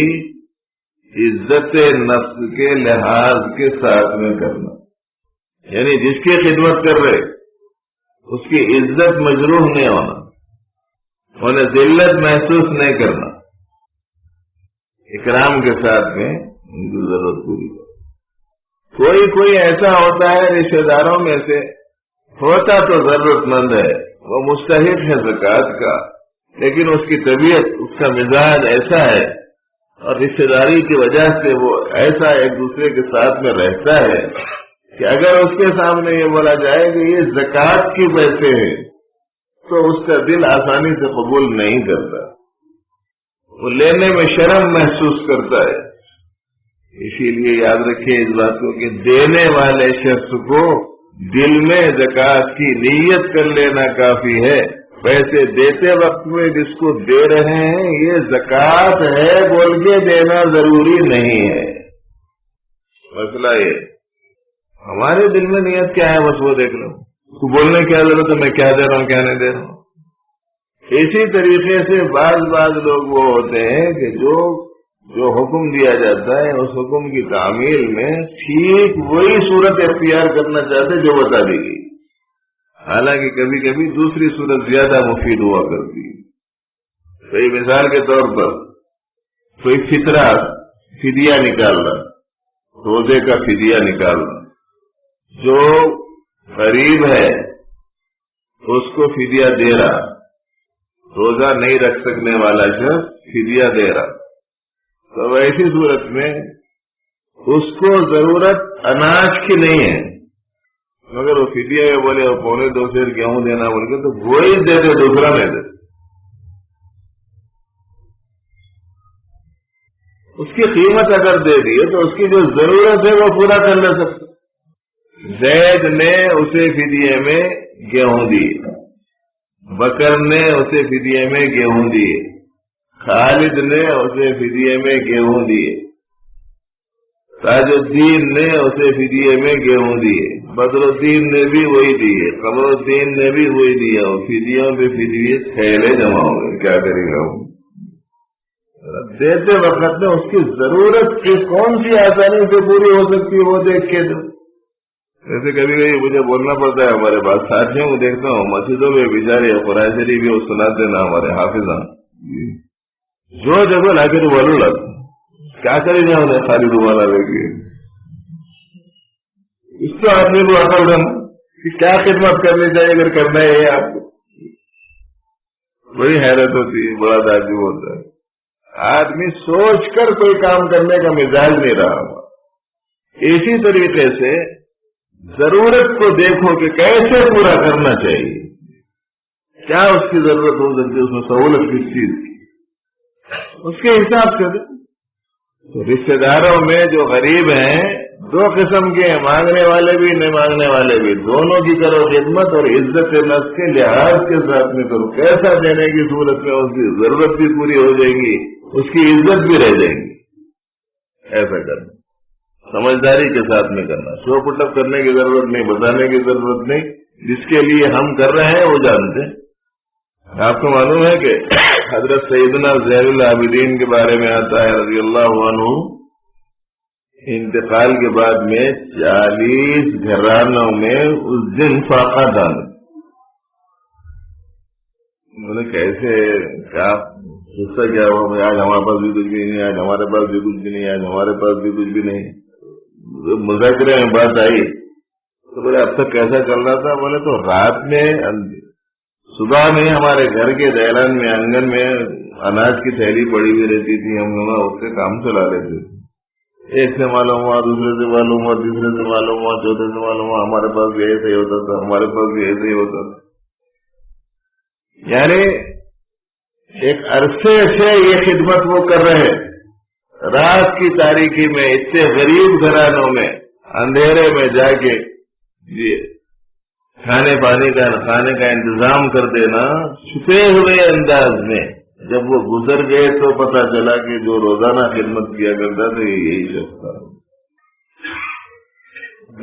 عزت نفس کے لحاظ کے ساتھ میں کرنا. یعنی جس کی خدمت کر رہے اس کی عزت مجروح نہیں ہونا، انہیں ذلت محسوس نہیں کرنا، اکرام کے ساتھ میں ان کی ضرورت پوری کرنا. کوئی ایسا ہوتا ہے رشتے داروں میں سے، ہوتا تو ضرورت مند ہے، وہ مستحق ہے زکات کا، لیکن اس کی طبیعت، اس کا مزاج ایسا ہے اور رشتے داری کی وجہ سے وہ ایسا ایک دوسرے کے ساتھ میں رہتا ہے کہ اگر اس کے سامنے یہ بولا جائے کہ یہ زکات کی پیسے ہیں تو اس کا دل آسانی سے قبول نہیں کرتا، وہ لینے میں شرم محسوس کرتا ہے. اسی لیے یاد رکھیے اس بات کو کہ دینے والے شخص کو دل میں زکات کی نیت کر لینا کافی ہے. پیسے دیتے وقت میں جس کو دے رہے ہیں یہ زکات ہے بول کے دینا ضروری نہیں ہے. مسئلہ یہ ہمارے دل میں نیت کیا ہے بس وہ دیکھ لو. اس کو بولنے کی ضرورت ہے میں کیا دے رہا ہوں کیا نہیں دے رہا ہوں. اسی طریقے سے بعض لوگ وہ ہوتے ہیں کہ جو حکم دیا جاتا ہے اس حکم کی تعمیل میں ٹھیک وہی صورت اختیار کرنا چاہتے جو بتا دی گئی، حالانکہ کبھی کبھی دوسری صورت زیادہ مفید ہوا کرتی ہے. کوئی مثال کے طور پر کوئی فدیہ نکال رہا، روزے کا فدیہ نکال رہا، جو غریب ہے اس کو فدیہ دے رہا، روزہ نہیں رکھ سکنے والا شخص فدیہ دے رہا، تو ایسی صورت میں اس کو ضرورت اناج کی نہیں ہے مگر وہ فدیہ ہے بولے وہ 2.25 سیر گیہوں دینا بول کے تو وہی دے دے، دوسرا نہیں دے. اس کی قیمت اگر دے دی تو اس کی جو ضرورت ہے وہ پورا کر لے سکتا. زید نے اسے فدیے میں گیہوں دیے، بکر نے اسے فدیے میں گیہوں دیے، خالد نے اسے فدیے میں گیہوں دیے، تاج الدین نے اسے فدیے میں گیہوں دیے، بدر الدین نے بھی وہی دیے، قمر الدین نے بھی وہی دیا. فدیوں پہ فدیے تھیلے جمع ہو گئے. کیا کرے گا وہ؟ دیتے وقت میں اس کی ضرورت کون سی آسانی سے پوری ہو سکتی ہے وہ دیکھ کے دو. جیسے کبھی کبھی مجھے بولنا پڑتا ہے ہمارے پاس ساتھیوں کو دیکھتا ہوں مسجدوں میں بیچارے قرآن شریف بھی وہ سناتے نا ہمارے حافظاں جو جگہ لا کے روبالو لگ کیا کریں گے انہیں خالی روبالا لے کے. اس تو آدمی کو عقل ہے کہ کیا خدمت کرنی چاہیے اگر کرنا ہے آپ کو. بڑی حیرت ہوتی ہے، بڑا تعجب ہوتا ہے. آدمی سوچ کر کوئی کام کرنے کا مزاج نہیں رہا ہوا. اسی طریقے سے ضرورت کو دیکھو کہ کیسے پورا کرنا چاہیے، کیا اس کی ضرورت ہو سکتی ہے، اس میں سہولت کس چیز کی، اس کے حساب سے دے۔ تو رشتے داروں میں جو غریب ہیں دو قسم کے ہیں، مانگنے والے بھی نہیں مانگنے والے بھی، دونوں کی کرو خدمت اور عزت نفس کے لحاظ کے ساتھ میں کرو۔ کیسا دینے کی صورت میں اس کی ضرورت بھی پوری ہو جائے گی، اس کی عزت بھی رہ جائے گی۔ ایسا کرنا سمجھداری کے ساتھ میں کرنا، شو پٹ اپ کرنے کی ضرورت نہیں، بتانے کی ضرورت نہیں، جس کے لیے ہم کر رہے ہیں وہ جانتے ہیں۔ آپ کو معلوم ہے کہ حضرت سیدنا زین العابدین کے بارے میں آتا ہے رضی اللہ عنہ، انتقال کے بعد میں 40 گھرانوں میں اس دن فاقہ ڈالا۔ انہوں نے کیسے کہا، قصہ کیا ہوا، آج ہمارے پاس بھی کچھ بھی نہیں، آج ہمارے پاس بھی کچھ بھی نہیں، آج ہمارے پاس بھی کچھ بھی نہیں۔ مذاکرے میں بات آئی تو بولے اب تک کیسا چل رہا تھا؟ بولے تو رات میں صبح میں ہمارے گھر کے دہلان میں آنگن میں اناج کی تھیلی پڑی ہوئی رہتی تھی، ہم لوگ اس سے کام چلا لیتے تھے۔ ایک سے معلوم ہوا، دوسرے سے معلوم ہوا، تیسرے سے معلوم ہوا، چوتھے سے معلوم ہوا، ہمارے پاس بھی ایسے ہی ہوتا تھا، ہمارے پاس بھی ایسے ہی ہوتا تھا۔ یعنی ایک عرصے سے یہ خدمت وہ کر رہے، رات کی تاریکی میں اتنے غریب گھرانوں میں اندھیرے میں جا کے کھانے کا انتظام کر دینا چھپے ہوئے انداز میں۔ جب وہ گزر گئے تو پتا چلا کہ جو روزانہ خدمت کیا کرتا تھا یہی شخص تھا۔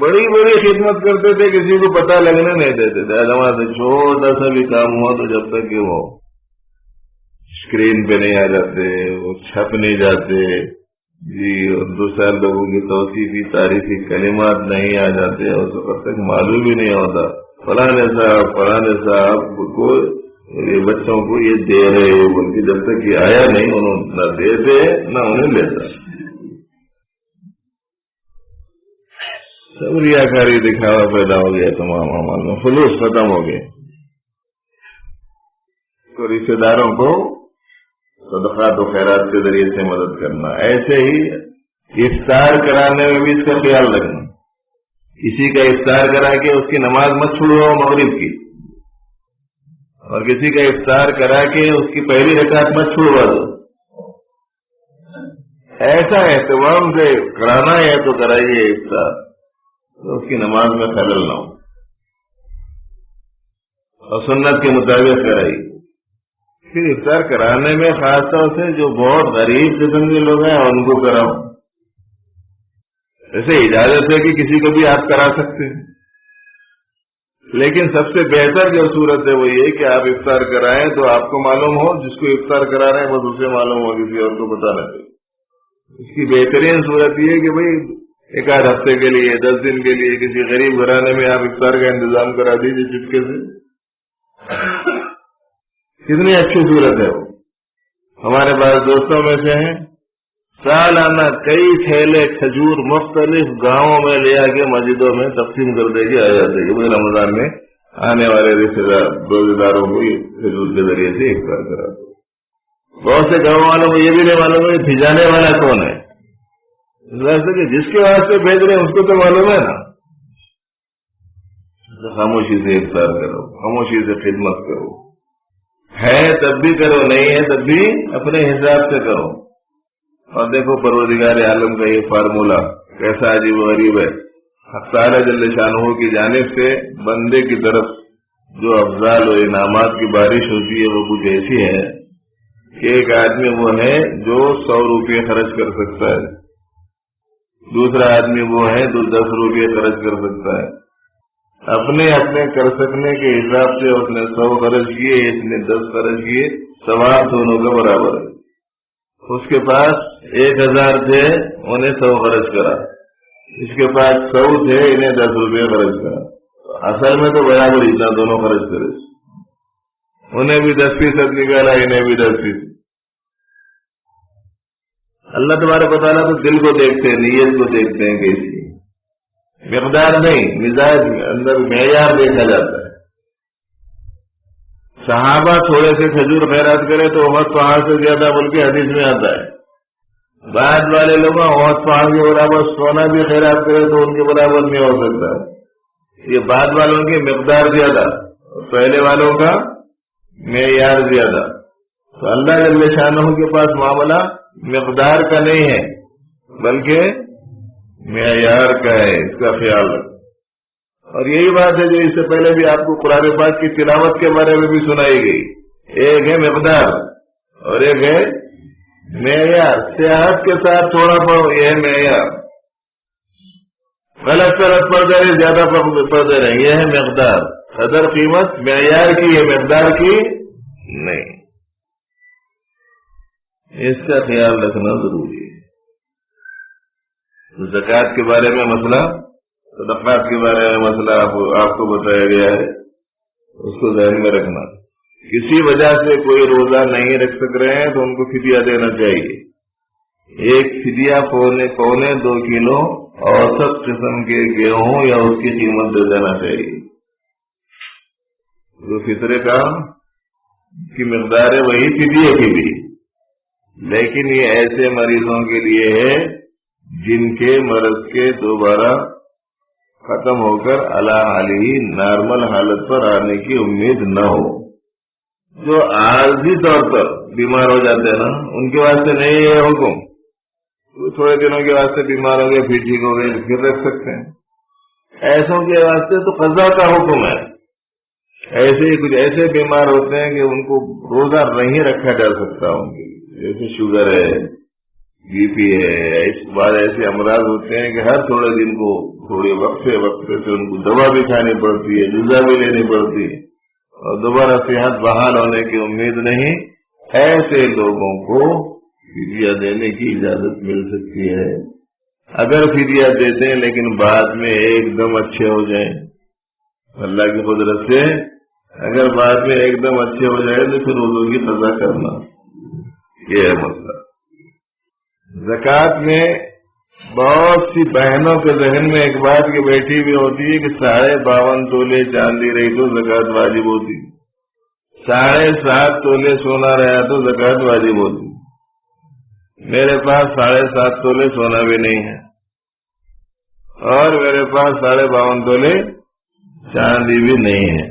بڑی بڑی خدمت کرتے تھے، کسی کو پتہ لگنے نہیں دیتے تھے۔ ہمارا چھوٹا سا بھی کام ہوا تو جب تک کہ وہ اسکرین پہ نہیں آ جاتے، وہ چھپ نہیں جاتے جی، اور دوسرے لوگوں کی توصیفی تعریفی کلمات نہیں آ جاتے، اس وقت تک معلوم ہی نہیں ہوتا فلانے صاحب کو یہ بچوں کو یہ دے رہے، بلکہ جب تک یہ آیا نہیں انہوں نہ دیتے نہ انہیں لیتا۔ سب ریاکاری دکھاوا پیدا ہو گیا، تمام اعمال میں خلوص ختم ہو گئے۔ تو رشتے داروں کو صدقات و خیرات کے ذریعے سے مدد کرنا، ایسے ہی افطار کرانے میں بھی اس کا خیال رکھنا۔ کسی کا افطار کرا کے اس کی نماز مت چھوڑو مغرب کی، اور کسی کا افطار کرا کے اس کی پہلی رکعت مت چھوڑوا دو۔ ایسا اہتمام سے کرانا ہے تو کرائیے افطار، تو اس کی نماز میں خلل نہ ہو، اور سنت کے مطابق کرائیے۔ پھر افطار کرانے میں خاص طور سے جو بہت غریب قسم کے لوگ ہیں ان کو کراؤ۔ ایسے اجازت ہے کہ کسی کو بھی آپ کرا سکتے ہیں، لیکن سب سے بہتر جو صورت ہے وہ یہ کہ آپ افطار کرائیں تو آپ کو معلوم ہو، جس کو افطار کرا رہے ہیں بس اسے معلوم ہو، کسی اور کو بتانا چاہیے۔ اس کی بہترین صورت یہ ہے کہ بھئی ایک آدھ ہفتے کے لیے، 10 دن کے لیے کسی غریب گھرانے میں آپ افطار کا انتظام کرا دیجیے چٹکے سے۔ کتنی اچھی صورت ہے وہ۔ ہمارے پاس دوستوں میں سے ہیں، سالانہ کئی تھیلے کھجور مختلف گاؤں میں لے آ کے مسجدوں میں تقسیم کر دے کے آ جاتے ہیں کہ رمضان میں آنے والے روزے داروں کو یہ کھجور کے ذریعے سے افطار کرا دو۔ بہت سے گاؤں والوں کو یہ بھی نہیں معلوم ہے بھیجانے والا کون ہے، اس واسطے کہ جس کے واسطے بھیج رہے ہیں اس کو تو معلوم ہے نا۔ خاموشی سے افطار کرو، خاموشی سے خدمت کرو، ہے تب بھی کرو، نہیں ہے تب بھی اپنے حساب سے کرو۔ اور دیکھو پروردگار عالم کا یہ فارمولہ کیسا عجیب و غریب ہے۔ حق تعالی جل شانہ کی جانب سے بندے کی طرف جو افضال و انعامات کی بارش ہوتی ہے وہ کچھ ایسی ہے کہ ایک آدمی وہ ہے جو 100 روپے خرچ کر سکتا ہے، دوسرا آدمی وہ ہے جو 10 روپے خرچ کر سکتا ہے۔ اپنے کر سکنے کے حساب سے اس نے 100 خرچ کیے، اس نے 10 خرچ کیے، ثواب دونوں کا برابر ہے۔ اس کے پاس 1000 تھے، انہیں 100 خرچ کرا، اس کے پاس 100 تھے، انہیں 10 روپے خرچ کرا، اصل میں تو برابر اتنا دونوں خرچ کرے، انہیں بھی 10% نکالا، انہیں بھی 10%۔ اللہ تبارک و تعالیٰ تو دل کو دیکھتے ہیں، نیت کو دیکھتے ہیں کیسی، مقدار نہیں، مزاج اندر معیار دیکھا جاتا ہے۔ صحابہ تھوڑے سے کھجور خیرات کرے تو احد پہاڑ سے زیادہ، بلکہ حدیث میں آتا ہے۔ بعد والے لوگ احد پہاڑ کے برابر سونا بھی خیرات کرے تو ان کے برابر نہیں ہو سکتا ہے۔ یہ بعد والوں کی مقدار زیادہ اور پہلے والوں کا معیار زیادہ. تو اللہ جل شانہ کے پاس معاملہ مقدار کا نہیں ہے بلکہ معیار کا ہے. اس کا خیال رکھو. اور یہی بات ہے جو اس سے پہلے بھی آپ کو قرآن پاک کی تلاوت کے بارے میں بھی سنائی گئی. ایک ہے مقدار اور ایک ہے معیار. سیاحت کے ساتھ تھوڑا پڑھو یہ ہے معیار. غلط پڑھتے رہے زیادہ پڑھتے رہے یہ ہے مقدار. قدر قیمت معیار کی ہے مقدار کی نہیں. اس کا خیال رکھنا ضروری ہے. زکوٰۃ کے بارے میں مسئلہ, صدقات کے بارے میں مسئلہ آپ کو بتایا گیا ہے, اس کو ذہن میں رکھنا. کسی وجہ سے کوئی روزہ نہیں رکھ سک رہے ہیں تو ان کو فدیہ دینا چاہیے. ایک فدیہ پونے 2 کلو اوسط قسم کے گیہوں یا اس کی قیمت دے دینا چاہیے. جو فطرے کا کی مقدار ہے وہی فدیے کی بھی, لیکن یہ ایسے مریضوں کے لیے ہے جن کے مرض کے دوبارہ ختم ہو کر اعلی حالی نارمل حالت پر آنے کی امید نہ ہو. جو عارضی طور پر بیمار ہو جاتے ہیں نا ان کے واسطے نہیں ہے حکم. تھوڑے دنوں کے واسطے بیمار ہو گئے پھر ٹھیک ہو گئے پھر رکھ سکتے ہیں. ایسوں کے واسطے تو قضا کا حکم ہے. ایسے ہی کچھ ایسے بیمار ہوتے ہیں کہ ان کو روزہ نہیں رکھا جا سکتا ان کے لیے, جیسے شوگر ہے, بی پی ہے. اس بعد ایسے امراض ہوتے ہیں کہ ہر تھوڑے دن کو تھوڑے وقفے سے ان کو دوا بھی کھانی پڑتی ہے, غذا بھی لینی پڑتی ہے اور دوبارہ صحت بحال ہونے کی امید نہیں. ایسے لوگوں کو فدیہ دینے کی اجازت مل سکتی ہے. اگر فدیہ دیتے ہیں لیکن بعد میں ایک دم اچھے ہو جائیں اللہ کی قدرت سے, اگر بعد میں ایک دم اچھے ہو جائے تو پھر روزوں کی قضا کرنا. یہ ہے مسئلہ. زکوٰۃ میں بہت سی بہنوں کے ذہن میں ایک بات کی بیٹھی بھی ہوتی ہے کہ 52.5 تولے چاندی رہی تو زکوٰۃ واجب ہوتی, 7.5 تولے سونا رہا تو زکوٰۃ واجب ہوتی. میرے پاس 7.5 تولے سونا بھی نہیں ہے اور میرے پاس 52.5 تولے چاندی بھی نہیں ہے.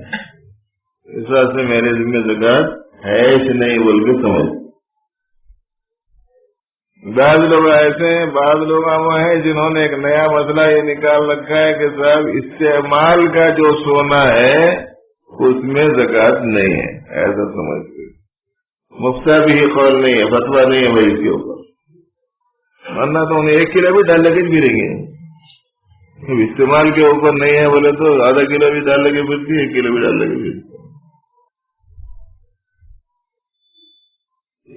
اس واسطے میرے ذمہ زکوٰۃ ہے ہی نہیں بول کے سمجھ. بعض لوگ ایسے ہیں, بعض لوگ وہ ہیں جنہوں نے ایک نیا مسئلہ یہ نکال رکھا ہے کہ صاحب استعمال کا جو سونا ہے اس میں زکوٰۃ نہیں ہے. ایسا سمجھتے مفتہ بھی قول نہیں ہے, فتویٰ نہیں ہے بھائی اس کے اوپر, ورنہ تو انہیں 1 کلو بھی ڈال لگے گریں گے. استعمال کے اوپر نہیں ہے بولے تو آدھا کلو بھی ڈال لگے پھرتی, 1 کلو بھی ڈال لگے پھرتی.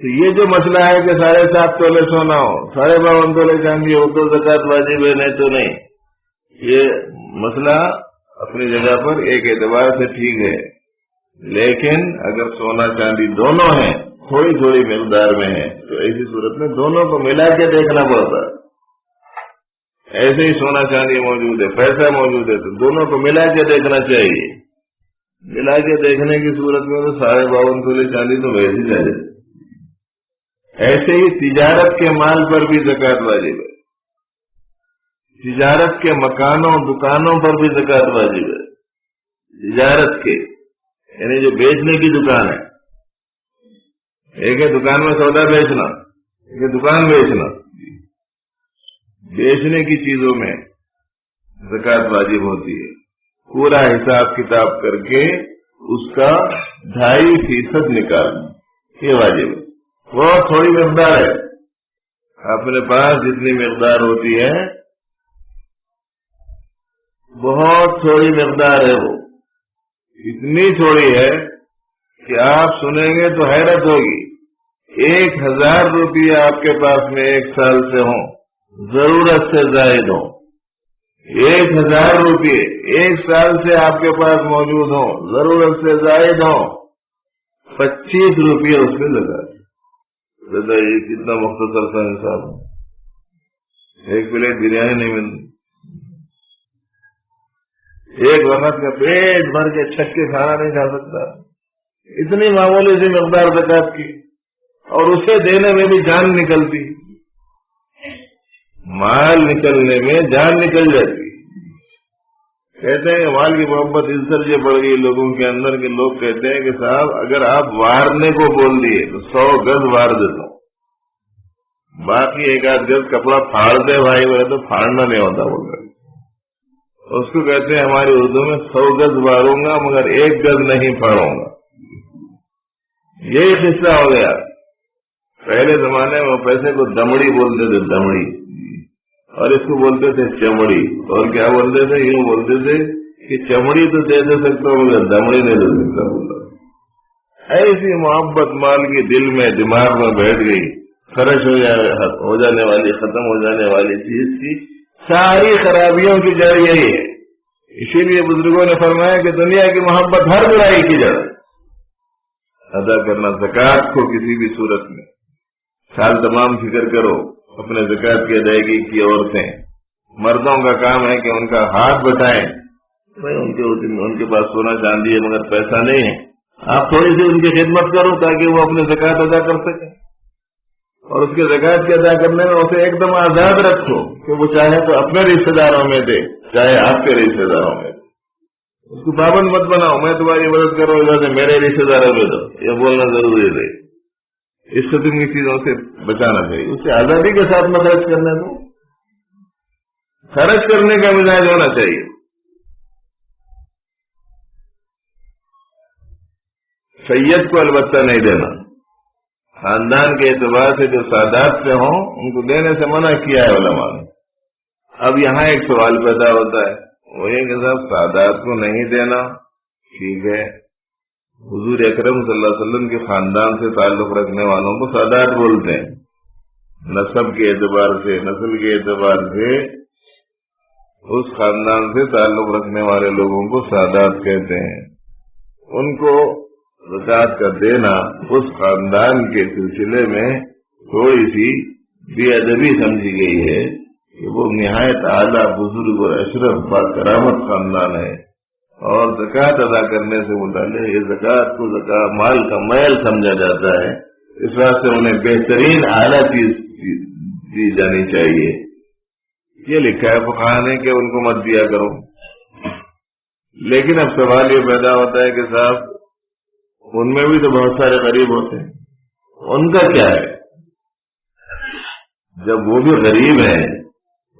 تو یہ جو مسئلہ ہے کہ 7.5 تولے سونا ہو 52.5 تولے چاندی ہو تو زکوٰۃ واجب ہے نہیں تو نہیں, یہ مسئلہ اپنی جگہ پر ایک اعتبار سے ٹھیک ہے. لیکن اگر سونا چاندی دونوں ہیں تھوڑی تھوڑی مقدار میں ہے تو ایسی صورت میں دونوں کو ملا کے دیکھنا پڑتا ہے. ایسے ہی سونا چاندی موجود ہے, پیسہ موجود ہے تو دونوں کو ملا کے دیکھنا چاہیے. ملا کے دیکھنے کی صورت میں تو 52.5 تولے چاندی تو ویسے ہی جائے. ایسے ہی تجارت کے مال پر بھی زکوٰۃ واجب ہے. تجارت کے مکانوں دکانوں پر بھی زکوٰۃ واجب ہے. تجارت کے یعنی جو بیچنے کی دکان ہے, ایک ہے دکان میں سودا بیچنا, ایک ہے دکان بیچنا. بیچنے کی چیزوں میں زکوٰۃ واجب ہوتی ہے. پورا حساب کتاب کر کے اس کا 2.5% نکالنا یہ واجب ہے. بہت تھوڑی مقدار ہے, اپنے پاس جتنی مقدار ہوتی ہے بہت تھوڑی مقدار ہے, وہ اتنی تھوڑی ہے کہ آپ سنیں گے تو حیرت ہوگی. 1000 روپیہ آپ کے پاس میں 1 سال سے ہوں, ضرورت سے زائد ہوں. 1000 روپیے 1 سال سے آپ کے پاس موجود ہوں, ضرورت سے زائد ہوں, 25 روپیہ اس میں لگا. یہ کتنا مختصر سا حساب ہے. 1 پلیٹ بریانی نہیں ملتی, ایک وقت کا پیٹ بھر کے چھک کے کھانا نہیں کھا سکتا. اتنی معمولی سی مقدار زکوٰۃ کی, اور اسے دینے میں بھی جان نکلتی, مال نکلنے میں جان نکل جاتی. کہتے ہیں کہ مال کی محبت اس درجے بڑھ گئی لوگوں کے اندر کہ لوگ کہتے ہیں کہ صاحب اگر آپ وارنے کو بول دیے تو 100 گز وار دیتا ہوں، باقی 1 آدھ گز کپڑا پھاڑ دے بھائی بولے تو پھاڑنا نہیں ہوتا بول رہے. اس کو کہتے ہیں ہماری اردو میں 100 گز واروں گا مگر 1 گز نہیں پھاڑوں گا. یہی قصہ ہو گیا. پہلے زمانے میں پیسے کو دمڑی بولتے تھے، دمڑی، اور اس کو بولتے تھے چمڑی. اور کیا بولتے تھے؟ یوں بولتے تھے کہ چمڑی تو دے سکتا ہوں مگر دمڑی نہیں دے سکتا. بولتا ایسی محبت مال کی دل میں دماغ میں بیٹھ گئی، خرچ ہو جانے والی، ختم ہو جانے والی چیز کی ساری خرابیوں کی جڑ یہی ہے. اسی لیے بزرگوں نے فرمایا کہ دنیا کی محبت ہر برائی کی جڑ. ادا کرنا زکوٰۃ کو کسی بھی صورت میں سال تمام فکر کرو اپنے زکوٰۃ کی ادائیگی کی. عورتیں، مردوں کا کام ہے کہ ان کا ہاتھ بٹائیں. ان کے پاس سونا چاندی ہے مگر پیسہ نہیں ہے، آپ تھوڑی سی ان کی خدمت کرو تاکہ وہ اپنے زکوٰۃ ادا کر سکیں. اور اس کے زکوٰۃ کے ادا کرنے میں اسے ایک دم آزاد رکھو کہ وہ چاہے تو اپنے رشتے داروں میں دے، چاہے آپ کے رشتے داروں میں دے. اس کو پابند مت بناؤ میں تمہاری مدد کروں ادھر میرے رشتے داروں میں دو. یہ بولنا ضروری ہے. اس قسم کی چیزوں سے بچانا چاہیے. اسے آزادی کے ساتھ میں خرچ کرنے دو. خرچ کرنے کا مزاج ہونا چاہیے. سید کو البتہ نہیں دینا. خاندان کے اعتبار سے جو سادات سے ہوں ان کو دینے سے منع کیا ہے علماء نے. اب یہاں ایک سوال پیدا ہوتا ہے، وہ یہ کہ صاحب سادات کو نہیں دینا ٹھیک ہے، حضور اکرم صلی اللہ علیہ وسلم کے خاندان سے تعلق رکھنے والوں کو سادات بولتے ہیں. نسب کے اعتبار سے، نسل کے اعتبار سے اس خاندان سے تعلق رکھنے والے لوگوں کو سادات کہتے ہیں. ان کو زکوٰۃ کا دینا اس خاندان کے سلسلے میں تھوڑی سی بے ادبی سمجھی گئی ہے کہ وہ نہایت اعلیٰ بزرگ اور اشرف با کرامت خاندان ہے، اور زکوٰۃ ادا کرنے سے متعلق یہ زکوٰۃ کو زکوٰۃ مال کا میل سمجھا جاتا ہے. اس واسطے انہیں بہترین اعلیٰ چیز دی جانی چاہیے. یہ لکھا ہے فقہاء نے کہ ان کو مت دیا کرو. لیکن اب سوال یہ پیدا ہوتا ہے کہ صاحب ان میں بھی تو بہت سارے غریب ہوتے ہیں، ان کا کیا ہے؟ جب وہ بھی غریب ہیں،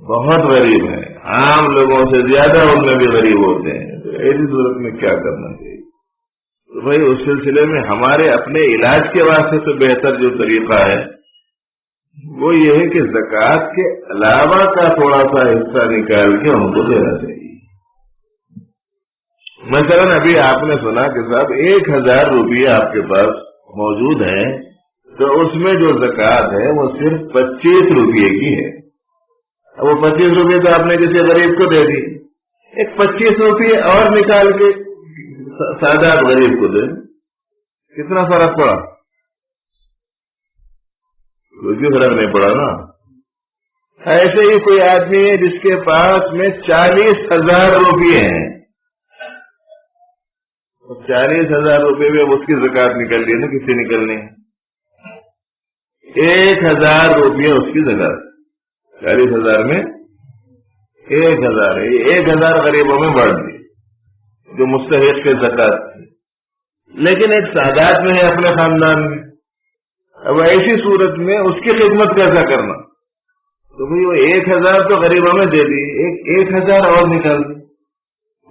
بہت غریب ہیں، عام لوگوں سے زیادہ ان میں بھی غریب ہوتے ہیں، تو ایسی صورت میں کیا کرنا چاہیے؟ تو بھائی اس سلسلے میں ہمارے اپنے علاج کے واسطے تو بہتر جو طریقہ ہے وہ یہ ہے کہ زکوٰۃ کے علاوہ کا تھوڑا سا حصہ نکال کے ان کو دینا چاہیے. مثلاً ابھی آپ نے سنا کہ صاحب 1000 روپیہ آپ کے پاس موجود ہیں، تو اس میں جو زکوٰۃ ہے وہ صرف 25 روپیے کی ہے. وہ 25 روپیے تو آپ نے کسی غریب کو دے دی، ایک 25 روپیے اور نکال کے سادات غریب کو دے. کتنا فرق پڑا؟ کوئی فرق نہیں پڑا نا. ایسے ہی کوئی آدمی ہے جس کے پاس میں 40,000 روپیے ہیں، 40,000 روپے میں اس کی زکوٰۃ نکل لی نا. کتنی نکلنی ہے؟ 1,000 روپیہ اس کی زکوٰۃ. 40,000 میں 1,000 ہے. 1,000 غریبوں میں بانٹ دی جو مستحق کے زکوٰۃ تھی، لیکن ایک سادات میں ہے اپنے خاندان میں. اب ایسی صورت میں اس کی خدمت کیسا کرنا؟ تو بھئی وہ 1,000 تو غریبوں میں دے دی، 1,000 اور نکال دی.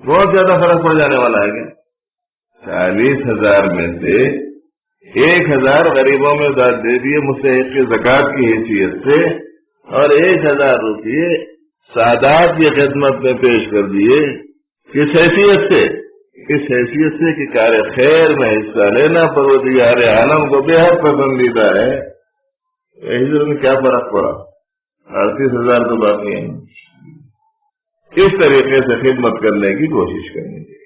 بہت زیادہ فرق پڑ جانے والا ہے کیا؟ 40,000 میں سے 1,000 غریبوں میں دے دیے مستحق کی زکوٰۃ کی حیثیت سے، اور 1,000 روپیے سادات کی خدمت میں پیش کر دیے. کس حیثیت سے؟ اس حیثیت سے کہ کار خیر میں حصہ لینا پروردگار عالم کو بے حد پسندیدہ ہے. ہجرت میں کیا فرق پڑا؟ 38,000 تو باقی ہیں. اس طریقے سے خدمت کرنے کی کوشش کرنی چاہیے.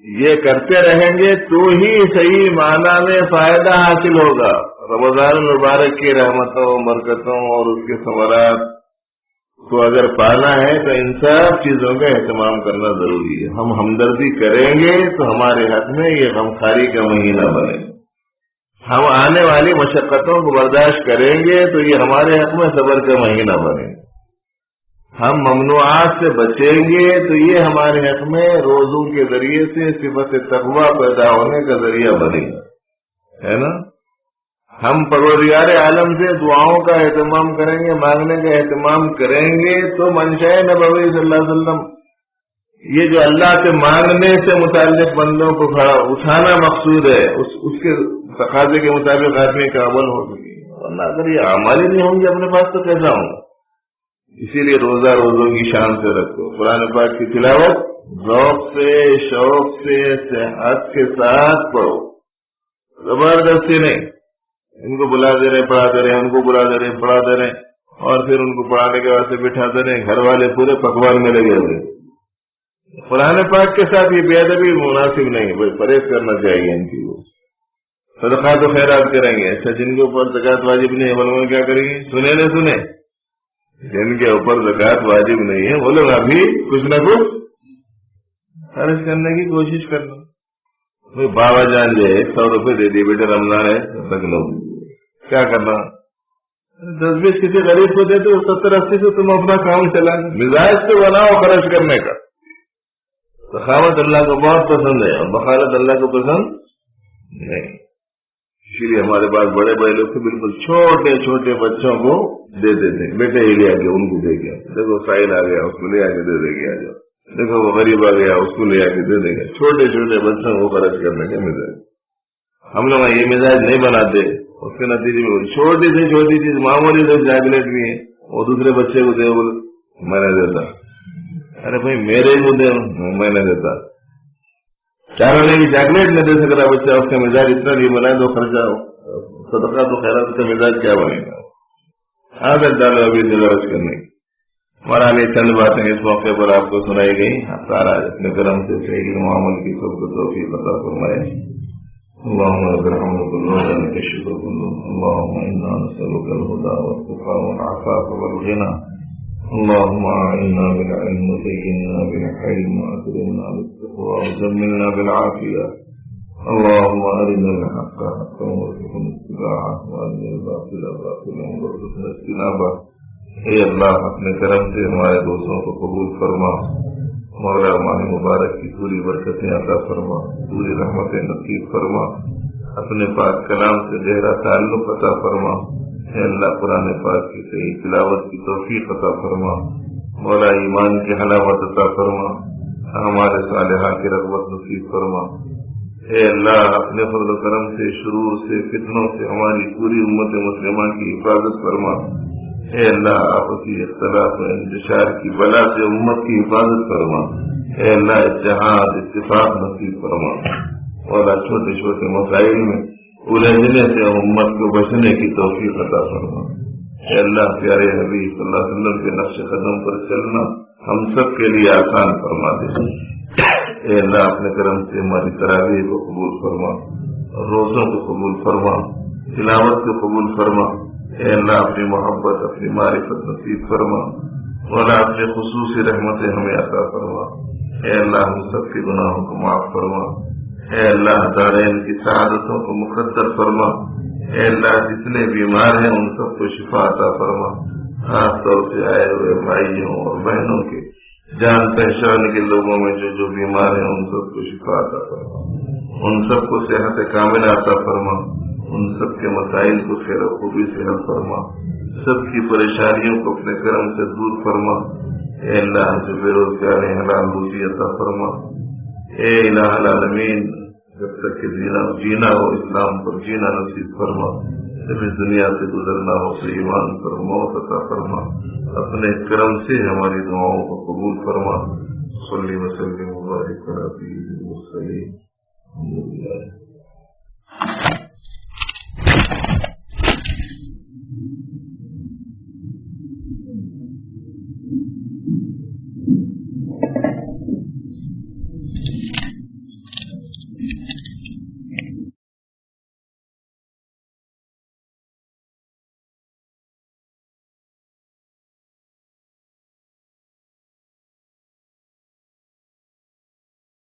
یہ کرتے رہیں گے تو ہی صحیح معنی میں فائدہ حاصل ہوگا. رمضان المبارک کی رحمتوں، برکتوں اور اس کے ثمرات کو اگر پانا ہے تو ان سب چیزوں کا اہتمام کرنا ضروری ہے. ہم ہمدردی کریں گے تو ہمارے حق میں یہ غمخواری کا مہینہ بنے. ہم آنے والی مشقتوں کو برداشت کریں گے تو یہ ہمارے حق میں صبر کا مہینہ بنے. ہم ممنوعات سے بچیں گے تو یہ ہمارے حق میں روزوں کے ذریعے سے صفت تقویٰ پیدا ہونے کا ذریعہ بنے گا، ہے نا؟ ہم پروردگار عالم سے دعاؤں کا اہتمام کریں گے، مانگنے کا اہتمام کریں گے تو منشاء نبوی صلی اللہ علیہ وسلم، یہ جو اللہ سے مانگنے سے متعلق بندوں کو اٹھانا مقصود ہے، اس کے تقاضے کے مطابق آدمی کا عمل ہو سکے، ورنہ اگر یہ اعمال ہی نہیں ہوں گے اپنے پاس تو کیسا ہوں گا؟ اسی لیے روزہ روزوں کی شان سے رکھو، قرآن پاک کی تلاوت ذوق سے، شوق سے، صحت کے ساتھ پڑھو، زبردستی نہیں، ان کو بلا دے رہے پڑھا دے رہے، ان کو بلا دے رہے پڑھا دے رہے، اور پھر ان کو پڑھانے کے واسطے بٹھا دے رہے، گھر والے پورے پکوان میں لگے ہوئے۔ قرآن پاک کے ساتھ یہ بے ادبی مناسب نہیں، بھائی پرہیز کرنا چاہیے ان چیزوں سے۔ صدقات و خیرات کریں گے، اچھا جن کے اوپر زکوٰۃ واجب نہیں ہے وہ لوگ کیا کریں گے؟ سنے نہ سنے، جن کے اوپر زکوٰۃ واجب نہیں ہے وہ لوگ ابھی کچھ نہ کچھ خرچ کرنے کی کوشش کرنا۔ بھائی بابا جان جو ہے 100 روپے دے دیے، بیٹے رمضان ہے رکھ لو، کیا کرنا؟ 10-20 کسی غریب کو دے تو 70-80 سے تم اپنا کام چلا، مزاج سے بناؤ خرچ کرنے کا۔ سخاوت اللہ کو بہت پسند ہے اور بخالت اللہ کو پسند نہیں، اسی لیے ہمارے پاس بڑے بڑے لوگ تو بالکل چھوٹے چھوٹے بچوں کو دے دیتے، بیٹے ہی لے آ کے ان کو دے گیا، دیکھو سائل آ گیا اس کو لے آ کے دے دے گیا، جو دیکھو وہ غریب آ گیا اس کو لے آ کے دے دے گا، چھوٹے چھوٹے بچوں کو خرچ کرنے کا مزاج۔ ہم لوگ یہ مزاج نہیں بناتے، اس کے نتیجے میں چھوٹی سے چھوٹی چیز، معمولی سے چاکلیٹ بھی ہے، وہ دوسرے بچے کو دے، بول میں نے دیتا، ارے بھائی میرے کو دے، میں نے دیتا، چاروں نے بھی چاکلیٹ نہیں دے سکتا بچہ، اس کا مزاج اتنا نہیں بنا تو خرچہ صدقہ تو خیرات کا مزاج کیا بنے گا؟ عادت ڈالو ابھی سے لوز کرنے کی۔ ہمارا لیے چند باتیں اس موقع پر آپ کو سنائی گئی، تارا اپنے کرم سے صحیح معامل کی سب کو توفیق عطا فرمائے۔ اللهم ارحمنا كلنا لك الشكر كله، اللهم انا نسألك الهدى والتقى والعفاف والغنى، اللهم اعنا بالعلم وزينا بالحلم واكرمنا بالتقوى وجملنا بالعافية، اللهم ارنا الحق حقا وارزقنا اتباعه وارنا الباطل باطلا وارزقنا اجتنابه۔ اے اللہ اپنے کرم سے ہمارے دوستوں کو قبول فرما، مولا ماہ مبارک کی پوری برکتیں عطا فرما، پوری رحمتیں نصیب فرما، اپنے پاک کلام سے گہرا تعلق عطا فرما۔ اے اللہ قرآن پاک کی صحیح تلاوت کی توفیق عطا فرما، مولا ایمان کی حلاوت عطا فرما، ہمارے صالحہ کی رغبت نصیب فرما۔ اے اللہ اپنے فضل و کرم سے شرور سے فتنوں سے ہماری پوری امت مسلمہ کی حفاظت فرما۔ اے اللہ آپسی اختلاف و انتشار کی بلا سے امت کی حفاظت فرما۔ اے اللہ اتحاد اتفاق نصیب فرما، مولا چھوٹے چھوٹے مسائل میں الجھنے سے امت کو بچنے کی توفیق عطا فرما۔ اے اللہ پیارے حبیب صلی اللہ علیہ وسلم کے نقش قدم پر چلنا ہم سب کے لیے آسان فرما دے۔ اے اللہ اپنے کرم سے ہماری تراویح کو قبول فرما، روزوں کو قبول فرما، تلاوت کو قبول فرما۔ اے اللہ اپنی محبت اپنی معرفت نصیب فرما، مولا اپنے خصوصی رحمتیں ہمیں عطا فرما۔ اے اللہ ہم سب کے گناہوں کو معاف فرما۔ اے اللہ دارین کی سعادتوں کو مقدر فرما۔ اے اللہ جتنے بیمار ہیں ان سب کو شفا عطا فرما، خاص طور سے آئے ہوئے بھائیوں اور بہنوں کے جان پہچان کے لوگوں میں جو بیمار ہیں ان سب کو شفا عطا فرما، ان سب کو صحت کاملہ عطا فرما، ان سب کے مسائل کو خیر و خوبی سے حل فرما، سب کی پریشانیوں کو اپنے کرم سے دور فرما۔ اے اللہ جو بے روزگار ہیں حلال روزی عطا فرما۔ اے الہ العالمین جب تک کہ جینا ہو اسلام پر جینا نصیب فرما، جب اس دنیا سے گزرنا ہو تو ایمان پر موت عطا فرما، اپنے کرم سے ہماری دعاؤں کو قبول فرما۔ صلی وسلم وبارک علی سیدنا المرسلین، الحمدللہ۔